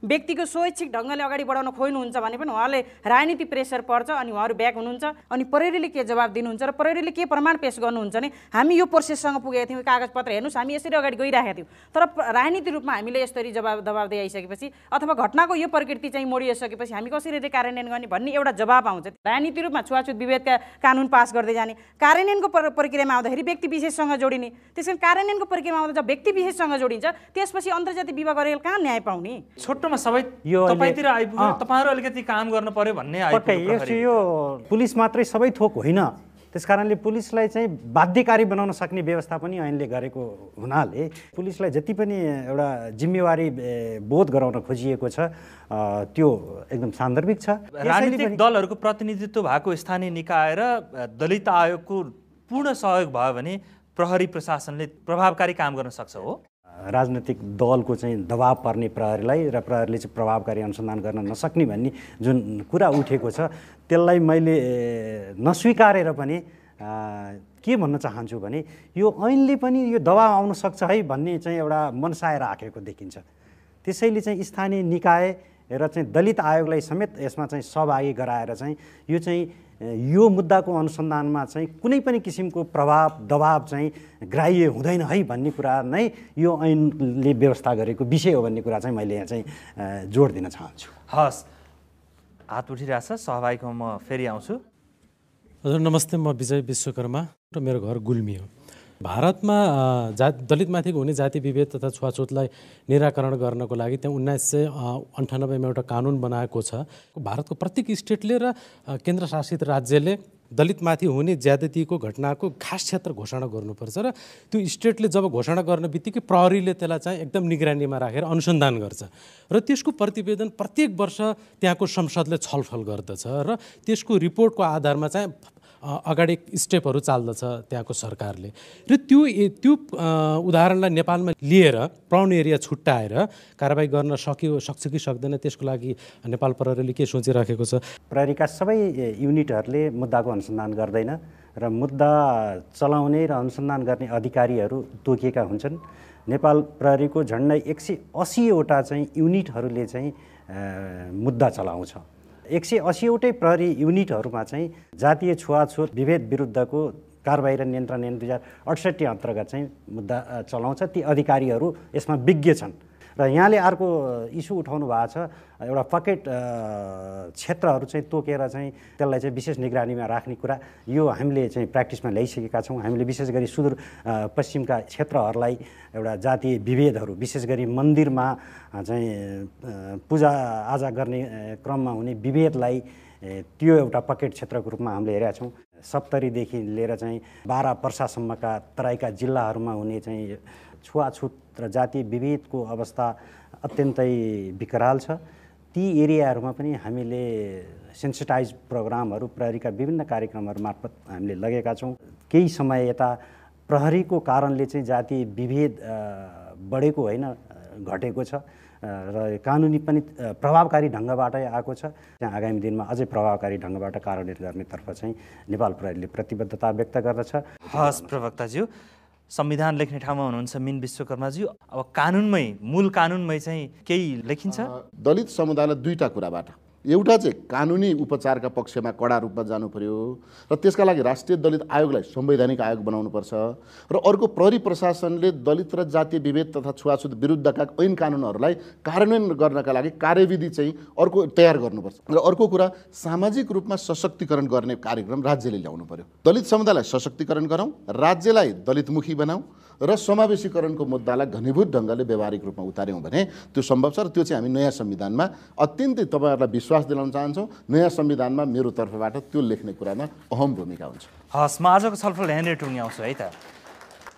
व्यक्तिको स्वैच्छिक ढङ्गले अगाडि बढाउन खोज्नुहुन्छ भने पनि उहाँले राजनीति प्रेसर पर्छ अनि उहाँहरू ब्याक हुनुहुन्छ। अनि प्रहरीले के जवाब दिनुहुन्छ र प्रहरीले के प्रमाण पेश गर्नुहुन्छ भने हामी यो प्रोसेससँग पुगेका थियौँ, कागजपत्र हेर्नुहोस् हामी यसरी अगाडि गइरहेका थियौँ, तर राजनीति रूपमा हामीले यसरी दबाब दिइसकेपछि अथवा घटनाको यो प्रकृति चाहिँ मोडिसकेपछि हामी कसरी कार्यान्वयन गर्ने भन्ने एउटा जवाब आउँछ। राजनीति रूपमा छुवाछुत विभेदका कानुन पास गर्दै जाने, कार्यान्वयनको प्रक्रियामा आउँदाखेरि व्यक्ति विशेषसँग जोडिने, त्यसैले कार्यान्वयनको प्रक्रियामा आउँदा जब व्यक्ति विशेषसँग जोडिन्छ त्यसपछि अन्तर्जातीय विवाह गरेर कहाँ न्याय पाउने। छोटोमा सबै तपाईतिर आइपुग्यो, तपाईहरु अलिकति काम गर्न पर्यो भन्ने आइपुग्यो। यो पुलिस मात्रै सबै थोक होइन, त्यसकारणले पुलिसलाई चाहिँ बाध्यकारी बनाउन सक्ने व्यवस्था पनि ऐनले गरेको हुनाले पुलिसलाई जति पनि एउटा जिम्मेवारी बोध गराउन खोजिएको छ त्यो एकदम सान्दर्भिक छ। राजनीतिक दलहरूको प्रतिनिधित्व भएको स्थानीय निकाय र दलित आयोगको पूर्ण सहयोग भयो भने प्रहरी प्रशासनले प्रभावकारी काम गर्न सक्छ। हो राजनीतिक दलको चाहिँ दबाब पर्ने प्रहरीलाई र प्रहरीले चाहिँ प्रभावकारी अनुसन्धान गर्न नसक्ने भन्ने जुन कुरा उठेको छ त्यसलाई मैले नस्वीकारेर पनि के भन्न चाहन्छु भने यो ऐनले पनि यो दबाब आउन सक्छ है भन्ने चाहिँ एउटा मनसाएर आँकेको देखिन्छ। त्यसैले चाहिँ स्थानीय निकाय र चाहिँ दलित आयोगलाई समेत यसमा चाहिँ सहभागी गराएर चाहिँ यो मुद्दाको अनुसन्धानमा चाहिँ कुनै पनि किसिमको प्रभाव दबाब चाहिँ ग्राह्य हुँदैन है भन्ने कुरा नै यो ऐनले व्यवस्था गरेको विषय हो भन्ने कुरा चाहिँ मैले यहाँ चाहिँ जोड दिन चाहन्छु। हस्, हात उठिरहेछ, सहभागीको म फेरि आउँछु। हजुर नमस्ते, म विजय विश्वकर्मा र मेरो घर गुल्मी हो। भारतमा दलितमाथिको हुने जाति विभेद तथा छुवाछुतलाई निराकरण गर्नको लागि त्यहाँ 1998मा एउटा कानुन बनाएको छ। भारतको प्रत्येक स्टेटले र केन्द्रशासित राज्यले दलितमाथि हुने ज्यादतीको घटनाको खास क्षेत्र घोषणा गर्नुपर्छ र त्यो स्टेटले जब घोषणा गर्ने बित्तिकै प्रहरीले त्यसलाई चाहिँ एकदम निगरानीमा राखेर अनुसन्धान गर्छ र त्यसको प्रतिवेदन प्रत्येक वर्ष त्यहाँको संसदले छलफल गर्दछ र त्यसको रिपोर्टको आधारमा चाहिँ अगाडि स्टेपहरू चाल्दछ त्यहाँको सरकारले। र त्यो उदाहरणलाई नेपालमा लिएर प्राउन एरिया छुट्याएर कारबाही गर्न सक्छ कि सक्दैन, त्यसको लागि नेपाल प्रहरीले के सोचिराखेको छ? प्रहरीका सबै युनिटहरूले मुद्दाको अनुसन्धान गर्दैन र मुद्दा चलाउने र अनुसन्धान गर्ने अधिकारीहरू तोकिएका हुन्छन्। नेपाल प्रहरीको झन्डै 180वटा चाहिँ युनिटहरूले चाहिँ मुद्दा चलाउँछ। 180वटै प्रहरी युनिटहरूमा चाहिँ जातीय छुवाछुत विभेद विरुद्धको कारबाही र नियन्त्रण ऐन 2068 अन्तर्गत चाहिँ मुद्दा चलाउँछ। ती अधिकारीहरू यसमा विज्ञ छन् र यहाँले अर्को इस्यु उठाउनु भएको छ, एउटा पकेट क्षेत्रहरू चाहिँ तोकेर चाहिँ त्यसलाई चाहिँ विशेष निगरानीमा राख्ने कुरा। यो हामीले चाहिँ प्र्याक्टिसमा ल्याइसकेका छौँ। हामीले विशेष गरी सुदूर पश्चिमका क्षेत्रहरूलाई एउटा जातीय विभेदहरू विशेष गरी मन्दिरमा चाहिँ पूजा आजा गर्ने क्रममा हुने विभेदलाई त्यो एउटा पकेट क्षेत्रको रूपमा हामीले हेरेका छौँ। सप्तरीदेखि लिएर चाहिँ बारा पर्सासम्मका तराईका जिल्लाहरूमा हुने चाहिँ छुवाछुत र जातीय विभेदको अवस्था अत्यन्तै विकराल छ। ती एरियाहरूमा पनि हामीले सेन्सिटाइज प्रोग्रामहरू प्रहरीका विभिन्न कार्यक्रमहरू मार्फत हामीले लगेका छौँ। केही समय यता प्रहरीको कारणले चाहिँ जातीय विभेद बढेको होइन, घटेको छ र कानुनी पनि प्रभावकारी ढङ्गबाटै आएको छ। त्यहाँ आगामी दिनमा अझै प्रभावकारी ढङ्गबाट कार्यान्वयन गर्नेतर्फ चाहिँ नेपाल प्रहरीले प्रतिबद्धता व्यक्त गर्दछ। हस् प्रवक्ताज्यू, संविधान लेख्ने ठाउँमा हुनुहुन्छ मिन विश्वकर्माज्यू, अब कानुनमै मूल कानुनमै चाहिँ केही लेखिन्छ? दलित समुदायलाई दुईटा कुराबाट, एउटा चाहिँ कानुनी उपचारका पक्षमा कडा रूपमा जानु पर्यो र त्यसका लागि राष्ट्रिय दलित आयोगलाई संवैधानिक आयोग बनाउनुपर्छ र अर्को प्रहरी प्रशासनले दलित र जातीय विभेद तथा छुवाछुत विरुद्धका ऐन कानुनहरूलाई कार्यान्वयन गर्नका लागि कार्यविधि चाहिँ अर्को तयार गर्नुपर्छ र अर्को कुरा सामाजिक रूपमा सशक्तिकरण गर्ने कार्यक्रम राज्यले ल्याउनु पर्यो। दलित समुदायलाई सशक्तिकरण गरौँ, राज्यलाई दलितमुखी बनाऊ र समावेशीकरणको मुद्दालाई घनीभूत ढङ्गले व्यावहारिक रूपमा उतार्यौँ भने त्यो सम्भव छ र त्यो चाहिँ हामी नयाँ संविधानमा अत्यन्तै तपाईँहरूलाई विश्वास दिलाउन चाहन्छौँ। नयाँ संविधानमा मेरो तर्फबाट त्यो लेख्ने कुरामा अहम भूमिका हुन्छ। हस्, म आजको छलफल यहाँनिर टुङ्ग्याउँछु है त।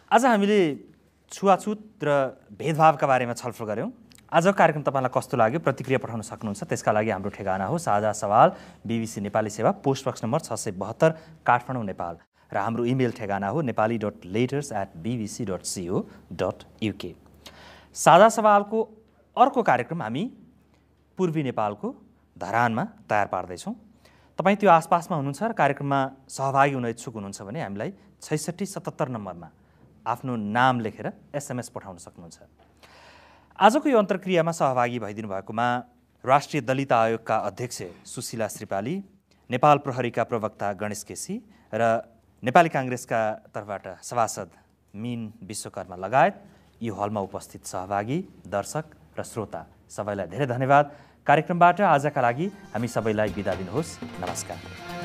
आज हामीले छुवाछुत र भेदभावका बारेमा छलफल गऱ्यौँ। आजको कार्यक्रम तपाईँलाई कस्तो लाग्यो? प्रतिक्रिया पठाउन सक्नुहुन्छ। त्यसका लागि हाम्रो ठेगाना हो साझा सवाल BBC नेपाली सेवा, post box number 672 Kathmandu Nepal र हाम्रो इमेल ठेगाना हो nepali.letters@bbc.co.uk। साझा सवालको अर्को कार्यक्रम हामी पूर्वी नेपालको धरानमा तयार पार्दैछौँ। तपाईँ त्यो आसपासमा हुनुहुन्छ र कार्यक्रममा सहभागी हुन इच्छुक हुनुहुन्छ भने हामीलाई 6677 नम्बरमा आफ्नो नाम लेखेर SMS पठाउन सक्नुहुन्छ। आजको यो अन्तर्क्रियामा सहभागी भइदिनु भएकोमा राष्ट्रिय दलित आयोगका अध्यक्ष सुशीला श्रीपाली, नेपाल प्रहरीका प्रवक्ता गणेश केसी र नेपाली काङ्ग्रेसका तर्फबाट सभासद मिन विश्वकर्मा लगायत यो हलमा उपस्थित सहभागी दर्शक र श्रोता सबैलाई धेरै धन्यवाद। कार्यक्रमबाट आजका लागि हामी सबैलाई बिदा दिनुहोस्। नमस्कार।